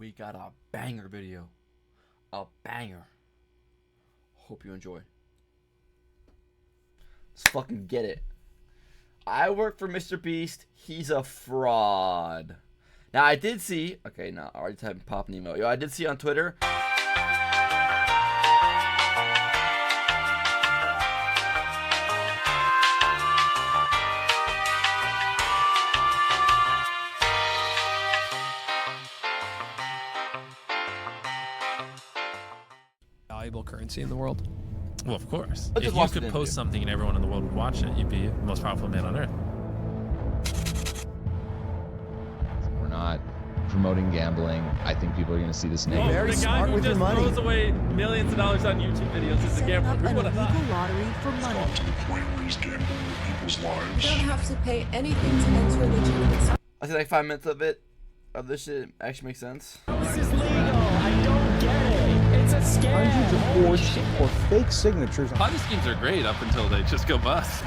we got a banger video. A banger. Hope you enjoy. Let's fucking get it. I work for MrBeast. He's a fraud. Now, I did see... Okay, no, I already typed pop an email. Yo, I did see on Twitter... valuable currency in the world. Well, of course. Let's If you could post something and everyone in the world would watch it, you'd be the most powerful man on earth. We're not promoting gambling. I think people are going to see this name. Very smart with your money. The guy who just throws away millions of dollars on YouTube videos is a gambler. Who would have thought? Illegal lottery for money. Got to the point where he's gambling with people's lives. You don't have to pay anything to enter legitimate. I think like 5 minutes of it, of this shit actually makes sense. This is legal. I don't get it. It's a scam. Hundreds of forged or fake signatures. Ponzi schemes are great up until they just go bust.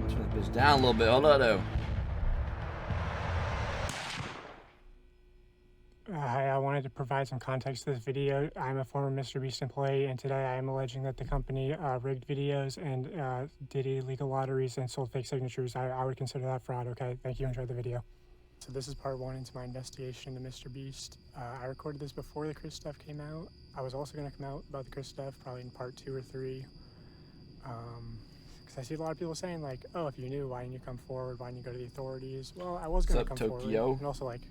Turn this bitch down a little bit. Hold on, though. Hi, I wanted to provide some context to this video. I'm a former MrBeast employee, and today I am alleging that the company rigged videos and did illegal lotteries and sold fake signatures. I would consider that fraud, okay? Thank you, enjoy the video. So this is part one into my investigation into MrBeast. I recorded this before the Chris stuff came out. I was also going to come out about the Chris stuff probably in part 2 or 3. Because I see a lot of people saying like, oh, if you knew, why didn't you come forward? Why didn't you go to the authorities? Well, I was going to come forward. And also like,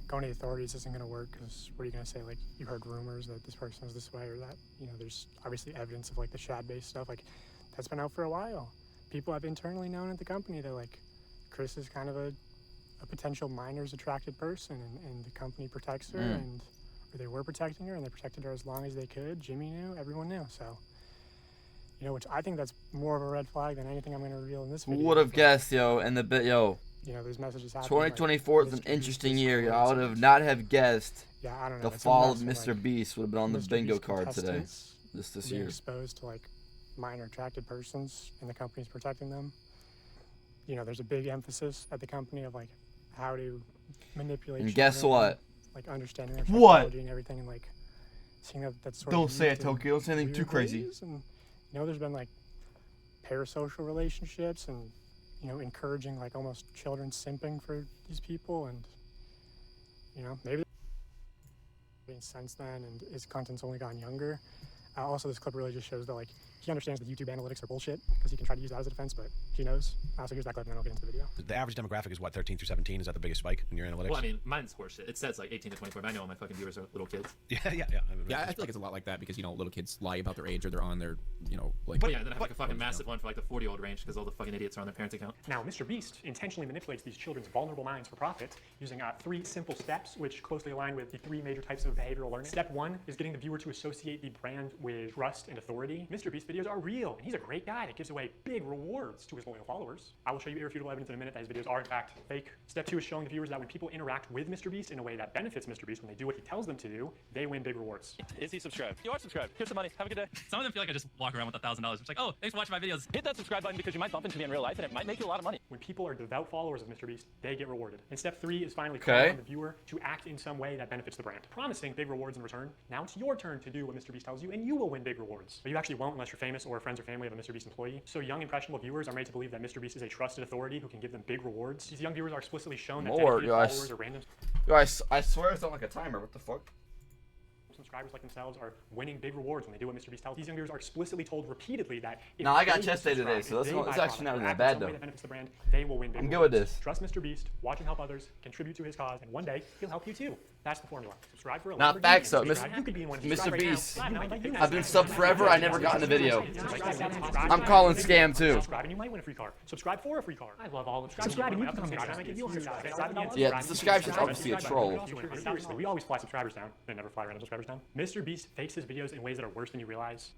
going to the authorities isn't going to work because what are you going to say? Like, you heard rumors that this person is this way or that, you know, there's obviously evidence of like the Shad-based stuff. Like, that's been out for a while. People have internally known at the company that like, Chris is kind of a potential minors attracted person and the company protects her and or they were protecting her and they protected her as long as they could. Jimmy knew, everyone knew. So, you know, which I think that's more of a red flag than anything I'm going to reveal in this video. Who would have guessed, yo, and the bit, yo. You know, there's messages happening. 2024 is an interesting year. Yo. I would have not have guessed I don't know, the fall of MrBeast would have been on the bingo card today. This being year. Exposed to like minor attracted persons and the company's protecting them. You know, there's a big emphasis at the company of like how to manipulate. And guess what? Like understanding their what psychology and everything, and like seeing that that's sort don't of. Say it, Tokyo. Don't say anything too crazy. And, you know, there's been like parasocial relationships and. You know, encouraging like almost children simping for these people, and you know, maybe since then, and his content's only gotten younger. Also, this clip really just shows that like he understands that YouTube analytics are bullshit because he can try to use that as a defense, but he knows. So here's that clip, and then I'll get into the video. The average demographic is what, 13 through 17? Is that the biggest spike in your analytics? Well, I mean, mine's horseshit. It says like 18 to 24, but I know all my fucking viewers are little kids. Yeah. I feel like it's a lot like that because, you know, little kids lie about their age or they're on their, you know, like... But yeah, then I have like a fucking massive one for like the 40-year-old range because all the fucking idiots are on their parents' account. Now, MrBeast intentionally manipulates these children's vulnerable minds for profit using 3 simple steps, which closely align with the 3 major types of behavioral learning. Step 1 is getting the viewer to associate the brand with trust and authority. MrBeast videos are real, and he's a great guy that gives away big rewards to his loyal followers. I will show you irrefutable evidence in a minute that his videos are in fact fake. Step 2 is showing the viewers that when people interact with MrBeast in a way that benefits MrBeast, when they do what he tells them to do, they win big rewards. Is he subscribed? You are subscribed. Here's some money. Have a good day. Some of them feel like I just walk around with $1,000. It's like, oh, thanks for watching my videos. Hit that subscribe button because you might bump into me in real life and it might make you a lot of money. When people are devout followers of MrBeast, they get rewarded. And step 3 is finally calling on the viewer to act in some way that benefits the brand, promising big rewards in return. Now it's your turn to do what MrBeast tells you, and you will win big rewards. But you actually won't unless you're famous or friends or family of a MrBeast employee. So young, impressionable viewers are made to believe that MrBeast is a trusted authority who can give them big rewards. These young viewers are explicitly shown that dedicated followers are random. Guys, I swear it's not like a timer. What the fuck? Subscribers like themselves are winning big rewards when they do what MrBeast tells. These young viewers are explicitly told repeatedly that if I got chest day today, so it's actually not that bad though. Benefits the brand, they will win big I'm good with this. Trust MrBeast, watch him help others, contribute to his cause, and one day he'll help you too. That's the formula. Subscribe for a Not facts though, Mr. Beast. I've been subbed forever. I never got in a video. I'm calling scam too. Subscribe and you might win a free car. Subscribe for a free car. I love all of subscribe and you become Yeah, the subscribe shit's obviously a troll. Seriously, we always fly subscribers down. They never fly random subscribers down. them. MrBeast fakes his videos in ways that are worse than you realize.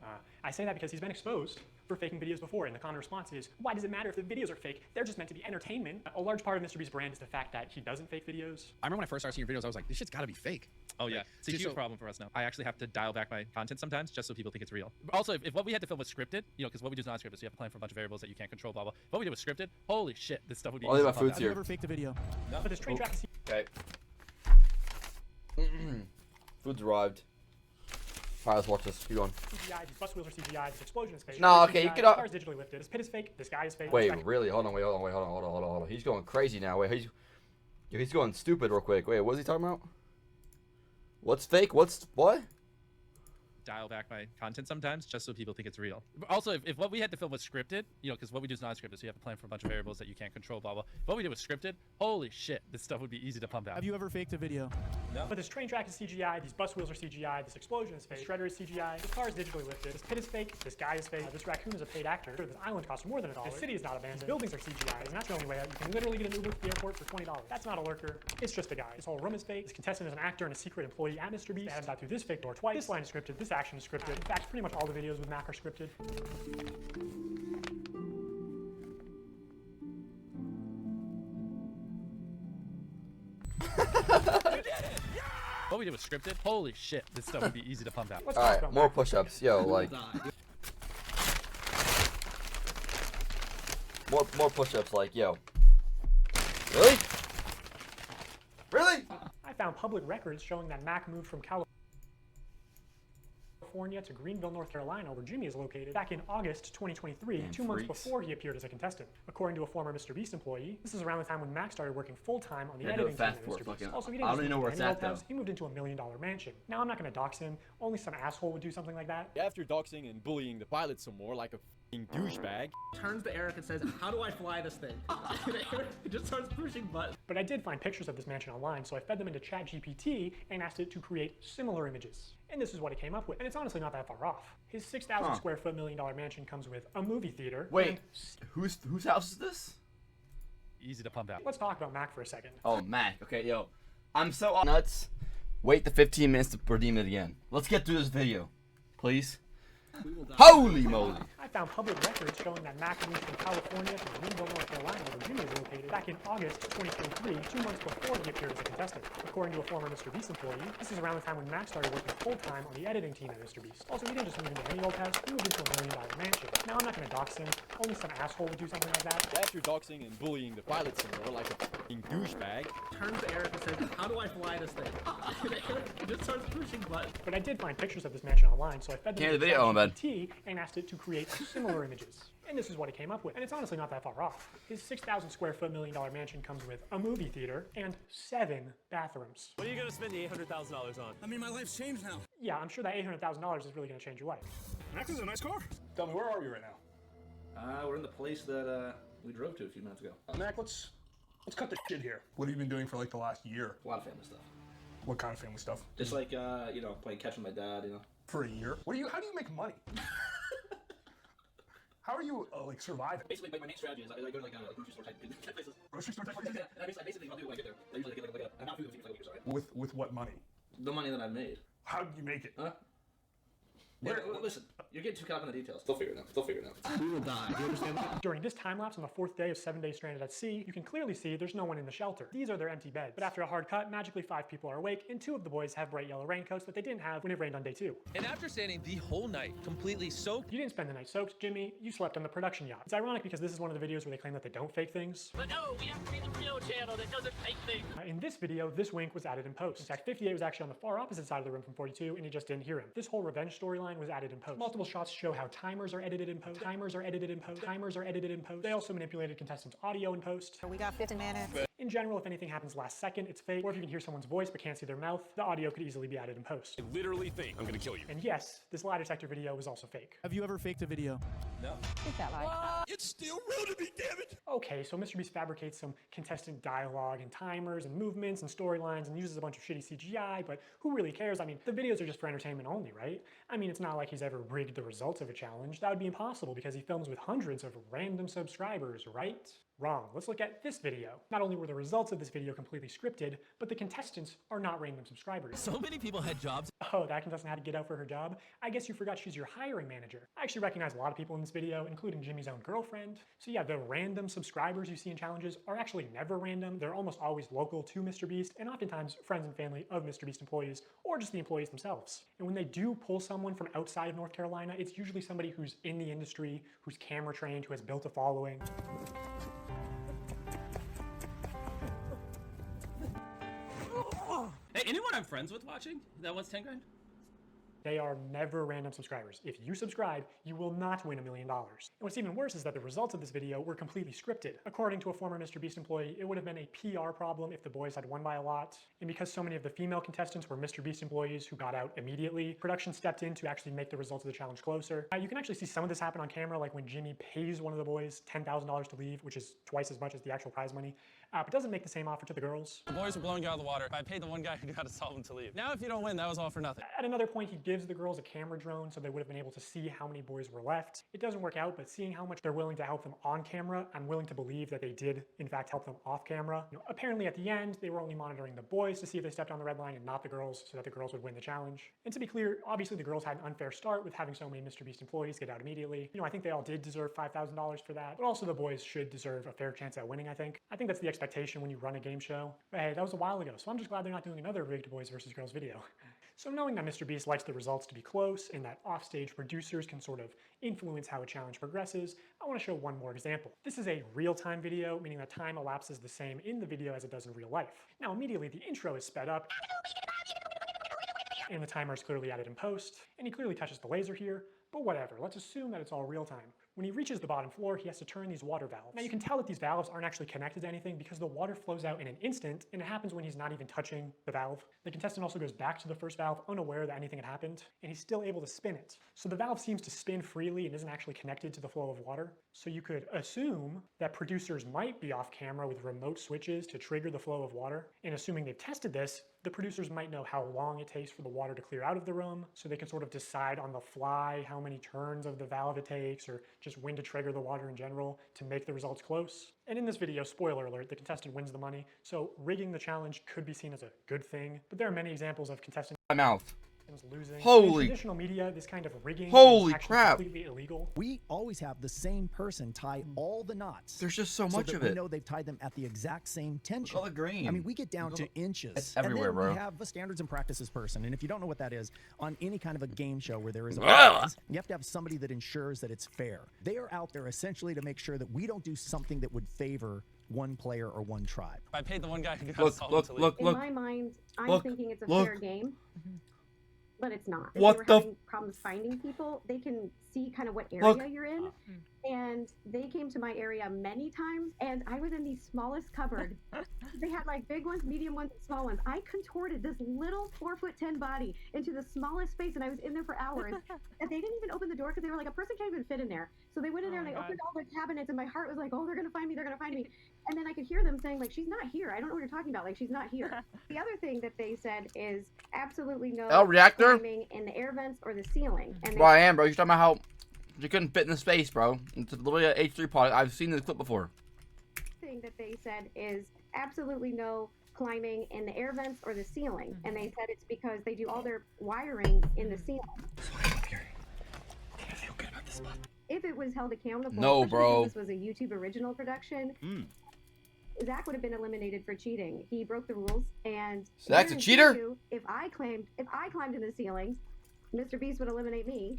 I say that because he's been exposed for faking videos before, and the common response is, why does it matter if the videos are fake? They're just meant to be entertainment. A large part of MrBeast's brand is the fact that he doesn't fake videos. I remember when I first started seeing your videos, I was like, this shit's gotta be fake. Oh yeah, it's a huge problem for us now. I actually have to dial back my content sometimes just so people think it's real. Also, if what we had to film was scripted, you know, because what we do is not scripted, so you have to plan for a bunch of variables that you can't control, blah blah. If what we did was scripted, holy shit, this stuff would be. All about food's Have you here. ever faked a video? No. But this train track is Okay. Food's arrived. Alright, let's watch this. Keep going. CGI, these bus wheels are CGI, this explosion is fake. No, This okay, CGI, you could. This car is digitally lifted. This pit is fake. This guy is fake. Wait, really? Hold on, hold on. He's going crazy now. Wait, he's going stupid real quick. Wait, what is he talking about? What's fake? What? Dial back my content sometimes just so people think it's real. Also, if what we had to film was scripted, you know, because what we do is not scripted, so you have to plan for a bunch of variables that you can't control, blah blah. If what we did was scripted, holy shit, this stuff would be easy to pump out. Have you ever faked a video? No. But this train track is CGI, these bus wheels are CGI, this explosion is fake, this shredder is CGI, this car is digitally lifted, this pit is fake, this guy is fake, this raccoon is a paid actor, this island costs more than $1, this city is not abandoned, these buildings are CGI, and that's the only way out. You can literally get an Uber to the airport for $20. That's not a lurker, it's just a guy. This whole room is fake, this contestant is an actor and a secret employee at MrBeast. They had got through this fake door twice, this line is scripted, this action is scripted. In fact, pretty much all the videos with Mac are scripted. What we did was scripted, holy shit, this stuff would be easy to pump out. Alright, more push-ups. Yo, like. More push-ups, like, yo. Really? Really? I found public records showing that Mac moved from California to Greenville, North Carolina, where Jimmy is located, back in August 2023, 2 months before he appeared as a contestant. According to a former MrBeast employee, this is around the time when Mac started working full-time on the editing team at MrBeast. Also, he didn't just move to any old house, he moved into $1 million mansion. Now, I'm not going to dox him. Only some asshole would do something like that. After doxing and bullying the pilot some more, like a f***ing douchebag, Turns to Eric and says, how do I fly this thing? He just starts pushing buttons. But I did find pictures of this mansion online, so I fed them into ChatGPT and asked it to create similar images. And this is what it came up with. And it's honestly not that far off. His 6,000 square foot $1 million mansion comes with a movie theater. Wait, whose house is this? Easy to pump out. Let's talk about Mac for a second. Oh, Mac. Okay, yo. I'm so nuts. Wait the 15 minutes to redeem it again. Let's get through this video. Please. Holy moly. I found public records showing that Mac moved from California to Greenville, North Carolina, where Jimmy is located, back in August 2023, 2 months before he appeared as a contestant. According to a former MrBeast employee, this is around the time when Mac started working full-time on the editing team at MrBeast. Also, he didn't just move into any old house, he moved into $1 million mansion. Now, I'm not going to dox him. Only some asshole would do something like that. after doxing and bullying the pilot some more, like a f***ing douchebag, Turns to Eric and says, how do I fly this thing? He just starts pushing buttons. But I did find pictures of this mansion online, so I fed them Can't into video on bed. ChatGPT and asked it to create similar images. And this is what it came up with. And it's honestly not that far off. His 6,000 square foot $1 million mansion comes with a movie theater and 7 bathrooms. What are you gonna spend the $800,000 on? I mean, my life's changed now. Yeah, I'm sure that $800,000 is really going to change your life. Max is a nice car. Tell me, where are we right now? We're in the place that we drove to a few minutes ago. Mac, let's cut the shit here. What have you been doing for like the last year? A lot of family stuff. What kind of family stuff? Just like playing catch with my dad. For a year? How do you make money? How are you like surviving? Basically, my main strategy is I go to like a grocery store type places. Grocery store type places? And I basically I'll do when I get there. I usually get like a amount of food for like a week or so, right? With what money? The money that I've made. How did you make it? Huh? Yeah, well, listen, you're getting too caught up in the details. They'll figure it out. We will die. Do you understand that? During this time lapse on the 4th day of 7 days stranded at sea, you can clearly see there's no one in the shelter. These are their empty beds. But after a hard cut, magically 5 people are awake, and 2 of the boys have bright yellow raincoats that they didn't have when it rained on day 2. And after standing the whole night, completely soaked. You didn't spend the night soaked, Jimmy. You slept on the production yacht. It's ironic because this is one of the videos where they claim that they don't fake things. But no, we have to be the real channel that doesn't fake things. In this video, this wink was added in post. In fact, 58 was actually on the far opposite side of the room from 42, and he just didn't hear him. This whole revenge storyline was added in post. Multiple shots show how timers are edited in post. Timers are edited in post. Timers are edited in post. They also manipulated contestants' audio in post. We got 15 minutes. In general, if anything happens last second, it's fake. Or if you can hear someone's voice but can't see their mouth, the audio could easily be added in post. I literally think I'm gonna kill you. And yes, this lie detector video was also fake. Have you ever faked a video? No. Is that like? It's still real to me, damn it! Okay, so MrBeast fabricates some contestant dialogue and timers and movements and storylines and uses a bunch of shitty CGI, but who really cares? I mean, the videos are just for entertainment only, right? I mean, it's not like he's ever rigged the results of a challenge. That would be impossible because he films with hundreds of random subscribers, right? Wrong. Let's look at this video. Not only were the results of this video completely scripted, but the contestants are not random subscribers. So many people had jobs. Oh, that contestant had to get out for her job? I guess you forgot she's your hiring manager. I actually recognize a lot of people in this video, including Jimmy's own girlfriend. So yeah, the random subscribers you see in challenges are actually never random. They're almost always local to MrBeast, and oftentimes friends and family of MrBeast employees, or just the employees themselves. And when they do pull someone from outside of North Carolina, it's usually somebody who's in the industry, who's camera trained, who has built a following. Hey, anyone I'm friends with watching that wants 10 grand? They are never random subscribers. If you subscribe, you will not win $1 million. And what's even worse is that the results of this video were completely scripted. According to a former MrBeast employee, it would have been a PR problem if the boys had won by a lot. And because so many of the female contestants were MrBeast employees who got out immediately, production stepped in to actually make the results of the challenge closer. You can actually see some of this happen on camera, like when Jimmy pays one of the boys $10,000 to leave, which is twice as much as the actual prize money, but doesn't make the same offer to the girls. The boys were blowing you out of the water. I paid the one guy who got to solve him to leave. Now if you don't win, that was all for nothing. At another point, he gives the girls a camera drone so they would have been able to see how many boys were left. It doesn't work out, but seeing how much they're willing to help them on camera, I'm willing to believe that they did, in fact, help them off camera. Apparently at the end, they were only monitoring the boys to see if they stepped on the red line and not the girls, so that the girls would win the challenge. And to be clear, obviously the girls had an unfair start with having so many MrBeast employees get out immediately. I think they all did deserve $5,000 for that, but also the boys should deserve a fair chance at winning, I think. I think that's the expectation when you run a game show. But hey, that was a while ago, so I'm just glad they're not doing another rigged boys versus girls video. So knowing that MrBeast likes the results to be close and that offstage producers can sort of influence how a challenge progresses, I want to show one more example. This is a real-time video, meaning that time elapses the same in the video as it does in real life. Now immediately the intro is sped up, and the timer is clearly added in post, and he clearly touches the laser here, but whatever, let's assume that it's all real time. When he reaches the bottom floor, he has to turn these water valves. Now you can tell that these valves aren't actually connected to anything because the water flows out in an instant, and it happens when he's not even touching the valve. The contestant also goes back to the first valve unaware that anything had happened, and he's still able to spin it. So the valve seems to spin freely and isn't actually connected to the flow of water. So you could assume that producers might be off camera with remote switches to trigger the flow of water, and assuming they've tested this, the producers might know how long it takes for the water to clear out of the room, so they can sort of decide on the fly how many turns of the valve it takes, or just when to trigger the water in general to make the results close. And in this video, spoiler alert, the contestant wins the money, so rigging the challenge could be seen as a good thing, but there are many examples of contestants My mouth. losing. Holy. In traditional media, this kind of rigging Holy is actually crap. completely illegal. We always have the same person tie all the knots. There's just so so much that of we it. know they've tied them at the exact same tension. Look at all the green. I mean, we get down to inches. It's everywhere, and then bro. we have a standards and practices person, and if you don't know what that is, on any kind of a game show where there is a Ah! prize, you have to have somebody that ensures that it's fair. They are out there essentially to make sure that we don't do something that would favor one player or one tribe. I paid the one guy who got to Look, solve look, him to leave. look, In look. my mind, I'm Look, thinking it's a look. fair game, but it's not. What they were the having problems finding people. They can see kind of what area Look. you're in, and they came to my area many times, and I was in the smallest cupboard. They had like big ones, medium ones, and small ones. I contorted this little 4'10" body into the smallest space, and I was in there for hours. And they didn't even open the door because they were like, a person can't even fit in there. So they went in there and they opened all the cabinets, and my heart was like, oh, they're gonna find me, they're gonna find me. And then I could hear them saying like, she's not here. I don't know what you're talking about. Like, she's not here. The other thing that they said is absolutely no El reactor? climbing in the air vents or the ceiling. And Bro, I am, bro. You're talking about how you couldn't fit in the space, bro. It's literally an H3 pod. I've seen this clip before. thing that they said is absolutely no climbing in the air vents or the ceiling. And they said it's because they do all their wiring in the ceiling. If it was held accountable, No, especially bro. because this was a YouTube original production, Zach would have been eliminated for cheating. He broke the rules, and Zach's a guarantee cheater? you, if I climbed in the ceiling, MrBeast would eliminate me.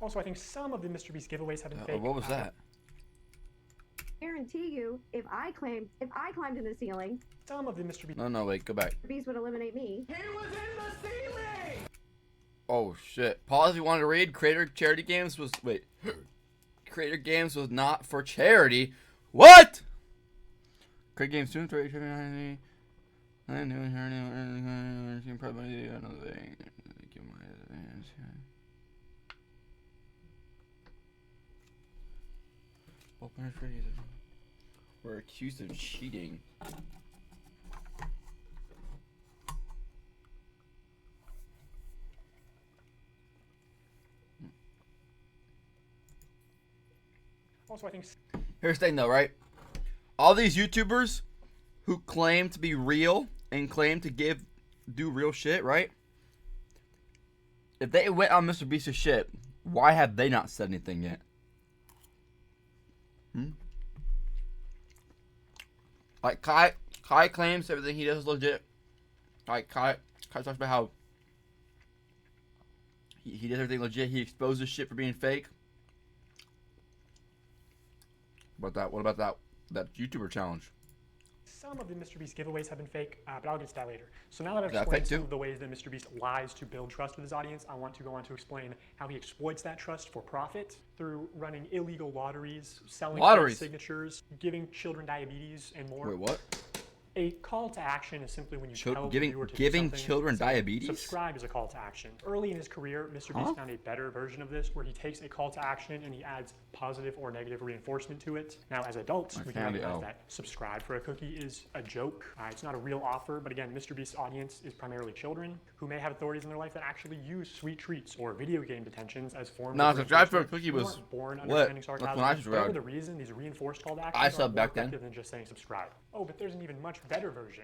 Also, I think some of the MrBeast giveaways have been fake. What was that? Guarantee you, if I climbed in the ceiling, Some of the MrBeast. No, wait. Go back. MrBeast would eliminate me. Oh, shit. Pause if you wanted to read. Creator Charity Games was... Wait. Creator Games was not for charity. What? Creator Games soon. I knew her. Probably another thing. Open freeze. We're accused of cheating. Also, I think Here's the thing, though, right? All these YouTubers who claim to be real and claim to do real shit, right? If they went on MrBeast's shit, why have they not said anything yet? Like Kai claims everything he does is legit. Like Kai talks about how he does everything legit. He exposes shit for being fake. What about that YouTuber challenge? some of the MrBeast giveaways have been fake, but I'll get to that later. So now that I've explained some of the ways that MrBeast lies to build trust with his audience, I want to go on to explain how he exploits that trust for profit through running illegal lotteries, selling fake signatures, giving children diabetes, and more. Wait, what? A call to action is simply when you tell the viewer to giving do something. children diabetes? Subscribe is a call to action. Early in his career, MrBeast found a better version of this where he takes a call to action and he adds positive or negative reinforcement to it. Now, as adults, we can recognize that subscribe for a cookie is a joke. It's not a real offer, but again, MrBeast's audience is primarily children who may have authorities in their life that actually use sweet treats or video game detentions as forms of subscribe for a cookie was born understanding sarcasm. Whatever the reason, reason, these reinforced call to actions are more effective than just saying subscribe. Oh, but there's an even much better version.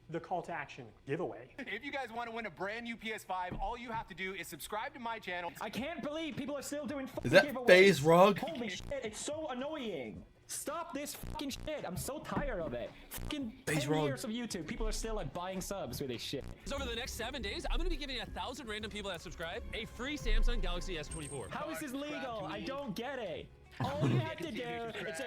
The call to action giveaway. If you guys want to win a brand new PS5, all you have to do is subscribe to my channel. I can't believe people are still doing fucking giveaways. Is that FaZe Rug? Holy shit, it's so annoying. Stop this fucking shit. I'm so tired of it. Fucking 10 years of YouTube, people are still like buying subs with this shit. So over the next 7 days, I'm gonna be giving 1,000 random people that subscribe a free Samsung Galaxy S24. How is this legal? I don't get it. All you have to do is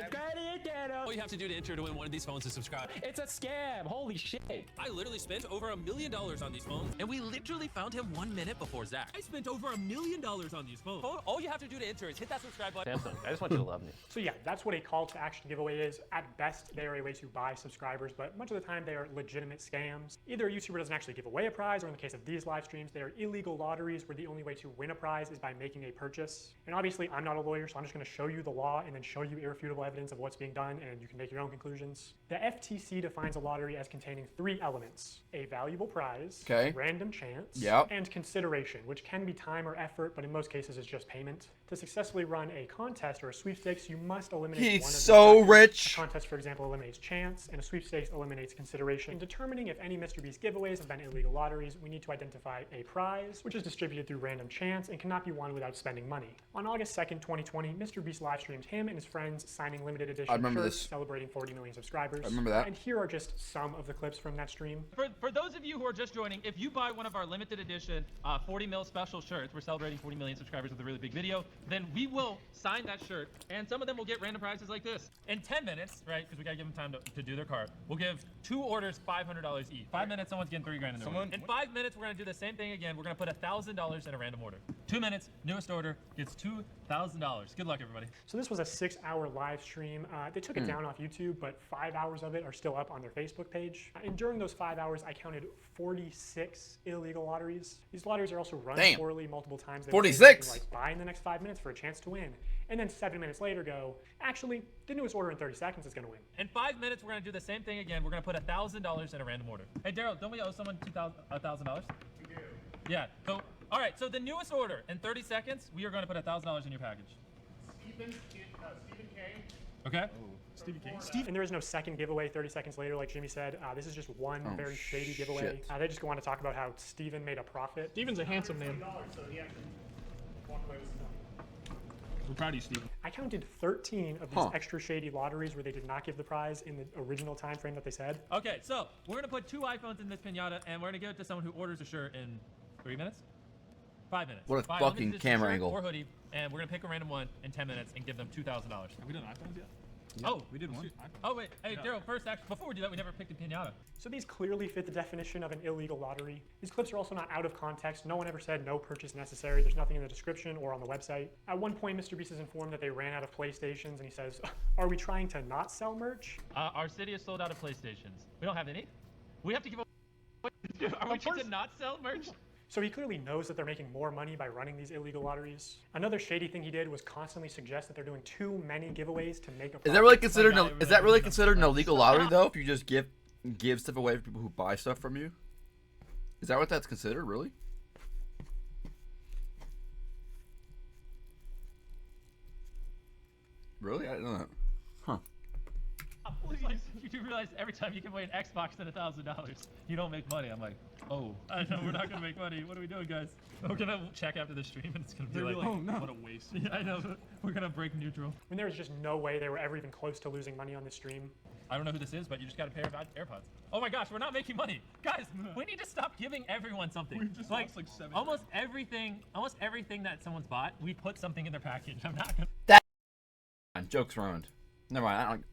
all you have to do to enter to win one of these phones is subscribe. It's a scam. Holy shit. I literally spent over $1 million on these phones, and we literally found him 1 minute before Zach. I spent over $1 million on these phones. All you have to do to enter is hit that subscribe button. Samsung, I just want you to love me. So yeah, that's what a call to action giveaway is. At best, they are a way to buy subscribers, but much of the time they are legitimate scams. Either a YouTuber doesn't actually give away a prize, or in the case of these live streams, they are illegal lotteries where the only way to win a prize is by making a purchase. And obviously, I'm not a lawyer, so I'm just going to show you the law and then show you irrefutable evidence of what's being done, and you can make your own conclusions. The FTC defines a lottery as containing 3 elements: a valuable prize, random chance, and consideration, which can be time or effort, but in most cases is just payment. To successfully run a contest or a sweepstakes, you must eliminate one of the factors. A contest, for example, eliminates chance, and a sweepstakes eliminates consideration. In determining if any MrBeast giveaways have been illegal lotteries, we need to identify a prize, which is distributed through random chance and cannot be won without spending money. On August 2nd, 2020, MrBeast live streamed him and his friends signing limited edition shirts celebrating 40 million subscribers. I remember that. And here are just some of the clips from that stream. For those of you who are just joining, if you buy one of our limited edition 40 mil special shirts, we're celebrating 40 million subscribers with a really big video, then we will sign that shirt, and some of them will get random prizes like this. In 10 minutes, right, because we gotta give them time to do their card, we'll give 2 orders $500 each. 5 minutes, someone's getting $3 grand in their order. In 5 minutes, we're gonna do the same thing again. We're gonna put $1,000 in a random order. 2 minutes, newest order gets $2,000. Good luck, everybody. So this was a 6-hour live stream. They took it down off YouTube, but 5 hours of it are still up on their Facebook page. And during those 5 hours, I counted 46 illegal lotteries. These lotteries are also run poorly multiple times. They 46! Like, buy in the next 5 minutes for a chance to win. And then 7 minutes later go, actually, the newest order in 30 seconds is going to win. In 5 minutes, we're going to do the same thing again. We're going to put $1,000 in a random order. Hey, Daryl, don't we owe someone $1,000? We do. Yeah. So, all right. So the newest order in 30 seconds, we are going to put $1,000 in your package. Stephen K. Okay. Stephen King. And there is no second giveaway 30 seconds later, like Jimmy said. This is just one very shady giveaway. They just go on to talk about how Steven made a profit. Steven's a handsome name. So he actually walked away with some money. We're proud of you, Steven. I counted 13 of these extra shady lotteries where they did not give the prize in the original time frame that they said. Okay, so we're going to put 2 iPhones in this pinata, and we're going to give it to someone who orders a shirt in 3 minutes? 5 minutes. What a fucking camera angle. Or hoodie, and we're going to pick a random one in 10 minutes and give them $2,000. Have we done iPhones yet? Oh, we did one. Oh, wait. Hey, Daryl, first, actually, before we do that, we never picked a pinata. So these clearly fit the definition of an illegal lottery. These clips are also not out of context. No one ever said no purchase necessary. There's nothing in the description or on the website. At one point, MrBeast is informed that they ran out of PlayStations, and he says, are we trying to not sell merch? Our city is sold out of PlayStations. We don't have any. We have to give away. Are we trying to not sell merch? So he clearly knows that they're making more money by running these illegal lotteries. Another shady thing he did was constantly suggest that they're doing too many giveaways to make a profit. Is that really considered an illegal lottery though? If you just give stuff away to people who buy stuff from you? Is that what that's considered, really? Really? I didn't know that. Huh. Like, you do realize every time you give away an Xbox and $1,000, you don't make money. I'm like, oh, I know we're not gonna make money. What are we doing, guys? We're gonna check after the stream, and it's gonna be like, oh no, what a waste. Yeah, I know. We're gonna break neutral. I mean, there was just no way they were ever even close to losing money on this stream. I don't know who this is, but you just got a pair of AirPods. Oh my gosh, we're not making money, guys. We need to stop giving everyone something. We've just lost like 7 almost everything that someone's bought, we put something in their package. I'm not gonna. That joke's ruined. Never mind.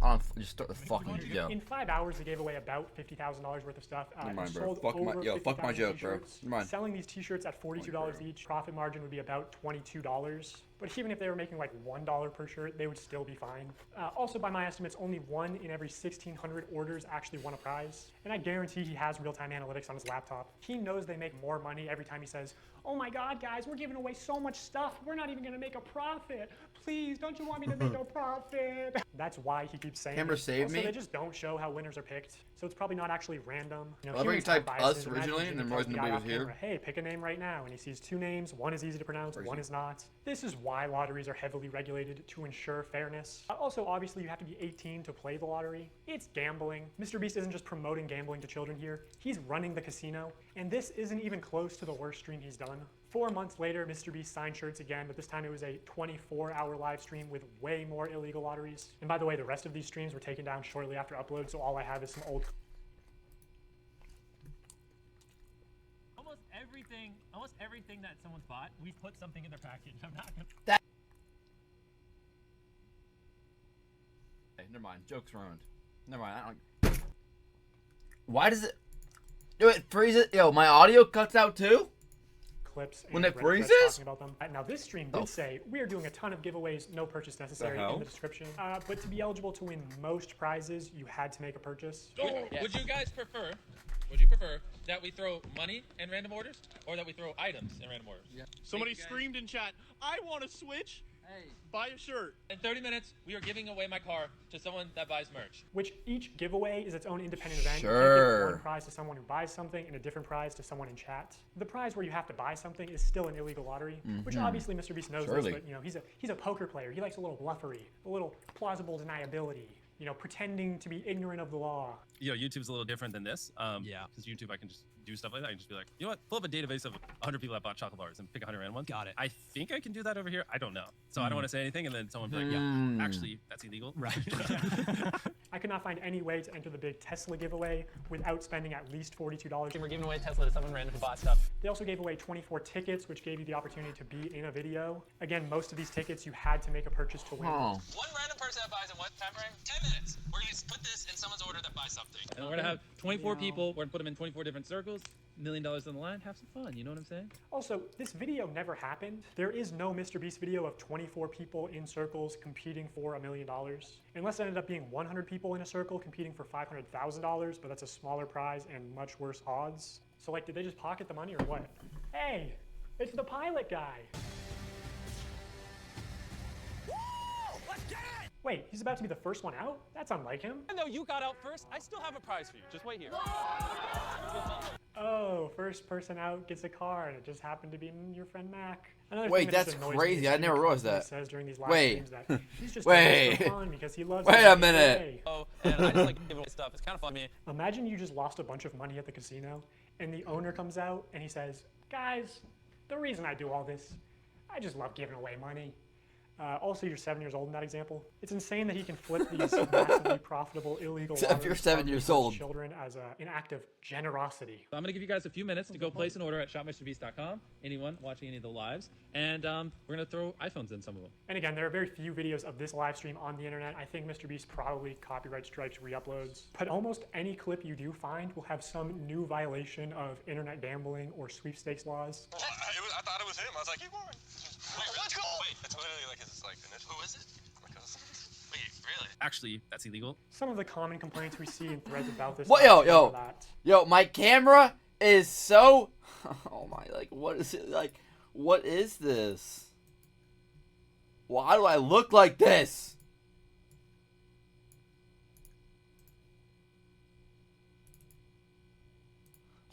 I don't just start the fucking video. In 5 hours, they gave away about $50,000 worth of stuff. Never mind, bro. Sold Fuck my over fuck my 50,000 joke, bro. t-shirts. Never mind. Selling these t-shirts at $42 each, profit margin would be about $22. But even if they were making like $1 per shirt, they would still be fine. Also, by my estimates, only 1 in every 1,600 orders actually won a prize. And I guarantee he has real-time analytics on his laptop. He knows they make more money every time he says, "Oh my God, guys, we're giving away so much stuff. We're not even gonna make a profit. Please, don't you want me to make a profit?" That's why he keeps saying Camera it. save Also, me. they just don't show how winners are picked. So it's probably not actually random. You know, Well, I humans typed have biases. us Imagine originally, Jimmy and then tells realized the nobody guy was off here. camera, "Hey, pick a name right now," and he sees 2 names. One is easy to pronounce, one is not. This is why lotteries are heavily regulated, to ensure fairness. Also, obviously, you have to be 18 to play the lottery. It's gambling. MrBeast isn't just promoting gambling to children here. He's running the casino, and this isn't even close to the worst stream he's done. 4 months later, MrBeast signed shirts again, but this time it was a 24-hour live stream with way more illegal lotteries. And by the way, the rest of these streams were taken down shortly after upload, so all I have is some old... Almost everything that someone's bought, we've put something in their package. I'm not gonna. Hey, never mind. Joke's ruined. Never mind. Why does it? Do it freeze it? Yo, my audio cuts out too. Clips when and it Reddit freezes. threads talking about them. Now this stream did say we are doing a ton of giveaways, no purchase necessary in the description. But to be eligible to win most prizes, you had to make a purchase. Would you guys prefer? Would you prefer that we throw money in random orders, or that we throw items in random orders? Yeah. Somebody screamed in chat, "I want to switch. Hey, buy a shirt." In 30 minutes, we are giving away my car to someone that buys merch. Which each giveaway is its own independent event. Sure. You can't give one prize to someone who buys something and a different prize to someone in chat. The prize where you have to buy something is still an illegal lottery, which obviously MrBeast knows this, but you know, he's a poker player. He likes a little bluffery, a little plausible deniability. You know, pretending to be ignorant of the law. You know, YouTube's a little different than this. Yeah. Because YouTube, I can just do stuff like that. I can just be like, you know what? Pull up a database of 100 people that bought chocolate bars and pick 100 random ones. Got it. I think I can do that over here. I don't know. So I don't want to say anything, and then someone will be like, yeah, actually, that's illegal. Right. I could not find any way to enter the big Tesla giveaway without spending at least $42. We're giving away Tesla to someone random who bought stuff. They also gave away 24 tickets, which gave you the opportunity to be in a video. Again, most of these tickets you had to make a purchase to win. One random person that buys in what time frame? 10 minutes. We're going to put this in someone's order that buys something. And we're going to have 24 people. We're going to put them in 24 different circles. $1 million on the line. Have some fun. You know what I'm saying? Also, this video never happened. There is no MrBeast video of 24 people in circles competing for $1 million. Unless it ended up being 100 people in a circle competing for $500,000, but that's a smaller prize and much worse odds. So like, did they just pocket the money or what? Hey, it's the pilot guy. Let's get it! Wait, he's about to be the first one out? That's unlike him. Even though you got out first, I still have a prize for you. Just wait here. Oh, first person out gets a car, and it just happened to be your friend Mac. Another Wait, thing that that's just annoys crazy. me I never realized that. Says during these live Wait. streams that he's just Wait. doing this for fun because he loves Wait it. a minute. Oh, and I just like giving away stuff. It's kind of fun to me. Imagine you just lost a bunch of money at the casino, and the owner comes out and he says, "Guys, the reason I do all this, I just love giving away money." Also, you're 7 years old in that example. It's insane that he can flip these massively profitable illegal Except you're 7 years old. Children as an act of generosity. I'm going to give you guys a few minutes to go place an order at shopmrbeast.com. Anyone watching any of the lives. And we're going to throw iPhones in some of them. And again, there are very few videos of this live stream on the internet. I think MrBeast probably copyright strikes re-uploads. But almost any clip you do find will have some new violation of internet gambling or sweepstakes laws. I thought it was him. I was like, he won. Wait, let's go. Wait, it's literally like his initial. Who is it? Wait, really? Actually, that's illegal. Some of the common complaints we see in threads about this. What? Yo, my camera is so. Oh my! Like, what is it? Like, what is this? Why do I look like this?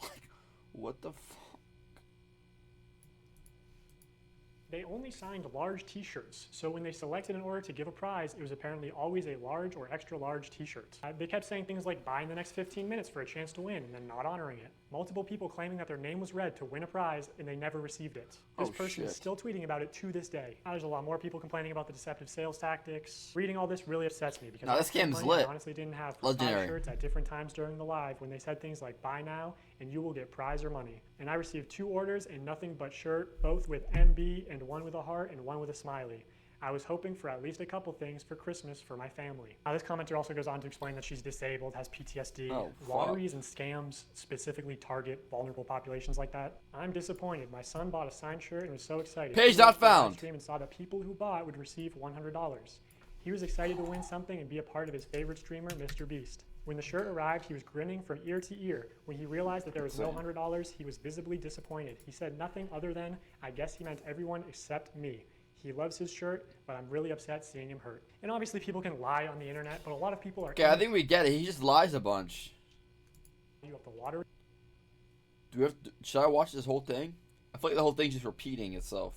Like, what the fuck? They only signed large t-shirts, so when they selected an order to give a prize, it was apparently always a large or extra large t-shirt. They kept saying things like buy in the next 15 minutes for a chance to win and then not honoring it. Multiple people claiming that their name was read to win a prize and they never received it. This person is still tweeting about it to this day. Now, there's a lot more people complaining about the deceptive sales tactics. Reading all this really upsets me because this game's lit. I honestly didn't have Legendary shirts at different times during the live when they said things like buy now and you will get prize or money. And I received 2 orders and nothing but shirt, both with MB and one with a heart and one with a smiley. I was hoping for at least a couple things for Christmas for my family. Now, this commenter also goes on to explain that she's disabled, has PTSD. Lotteries and scams specifically target vulnerable populations like that. I'm disappointed. My son bought a signed shirt and was so excited. Page not found. And saw that people who bought would receive $100. He was excited to win something and be a part of his favorite streamer, MrBeast. When the shirt arrived, he was grinning from ear to ear. When he realized that there was no $100, he was visibly disappointed. He said nothing other than, I guess he meant everyone except me. He loves his shirt, but I'm really upset seeing him hurt. And obviously people can lie on the internet, but a lot of people are... Okay, I think we get it. He just lies a bunch. You have the lottery. Do we have to, should I watch this whole thing? I feel like the whole thing's just repeating itself.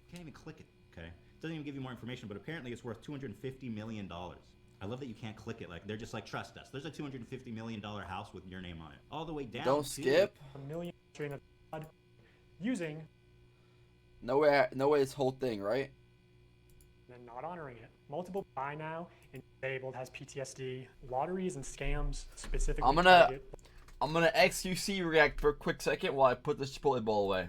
You can't even click it, okay? It doesn't even give you more information, but apparently it's worth $250 million. I love that you can't click it. Like, they're just like, trust us. There's a $250 million house with your name on it. All the way down Don't skip. $1 million using... No way this whole thing, right? And not honoring it. Multiple buy now and disabled, has PTSD. Lotteries and scams specifically. I'm gonna XQC react for a quick second while I put this Chipotle bowl away.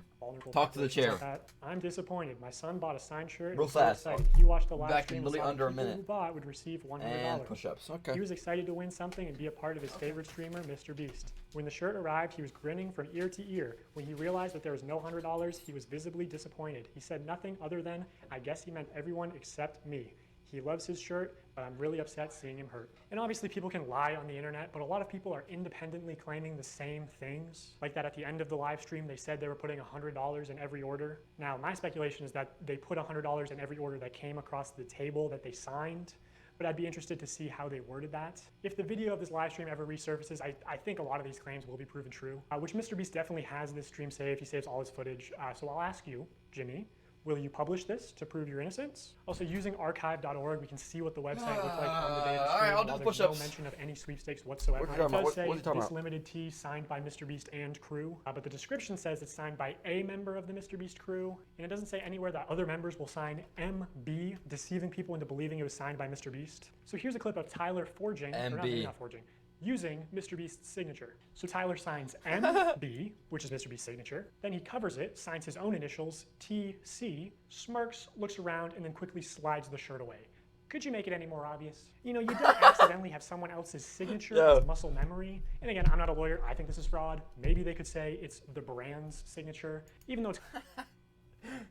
Talk to the chair. I'm disappointed. My son bought a signed shirt. Real fast. He watched the live Back stream in literally under a minute. Who bought would receive $100. And push-ups. Okay. He was excited to win something and be a part of his favorite streamer, MrBeast. When the shirt arrived, he was grinning from ear to ear. When he realized that there was no $100, he was visibly disappointed. He said nothing other than, I guess he meant everyone except me. He loves his shirt, but I'm really upset seeing him hurt. And obviously people can lie on the internet, but a lot of people are independently claiming the same things. Like that at the end of the live stream, they said they were putting $100 in every order. Now, my speculation is that they put $100 in every order that came across the table that they signed. But I'd be interested to see how they worded that. If the video of this live stream ever resurfaces, I think a lot of these claims will be proven true, which MrBeast definitely has this stream saved. He saves all his footage. So I'll ask you, Jimmy, will you publish this to prove your innocence? Also, using archive.org, we can see what the website looked like on the day of the stream. Alright, I'll do the There's push-ups. no mention of any sweepstakes whatsoever. It does say this limited tee signed by MrBeast and crew, but the description says it's signed by a member of the MrBeast crew, and it doesn't say anywhere that other members will sign MB, deceiving people into believing it was signed by MrBeast. So here's a clip of Tyler forging, or not forging, using MrBeast's signature. So Tyler signs MB, which is MrBeast's signature. Then he covers it, signs his own initials, TC, smirks, looks around, and then quickly slides the shirt away. Could you make it any more obvious? You know, you don't accidentally have someone else's signature as muscle memory. And again, I'm not a lawyer. I think this is fraud. Maybe they could say it's the brand's signature, even though it's...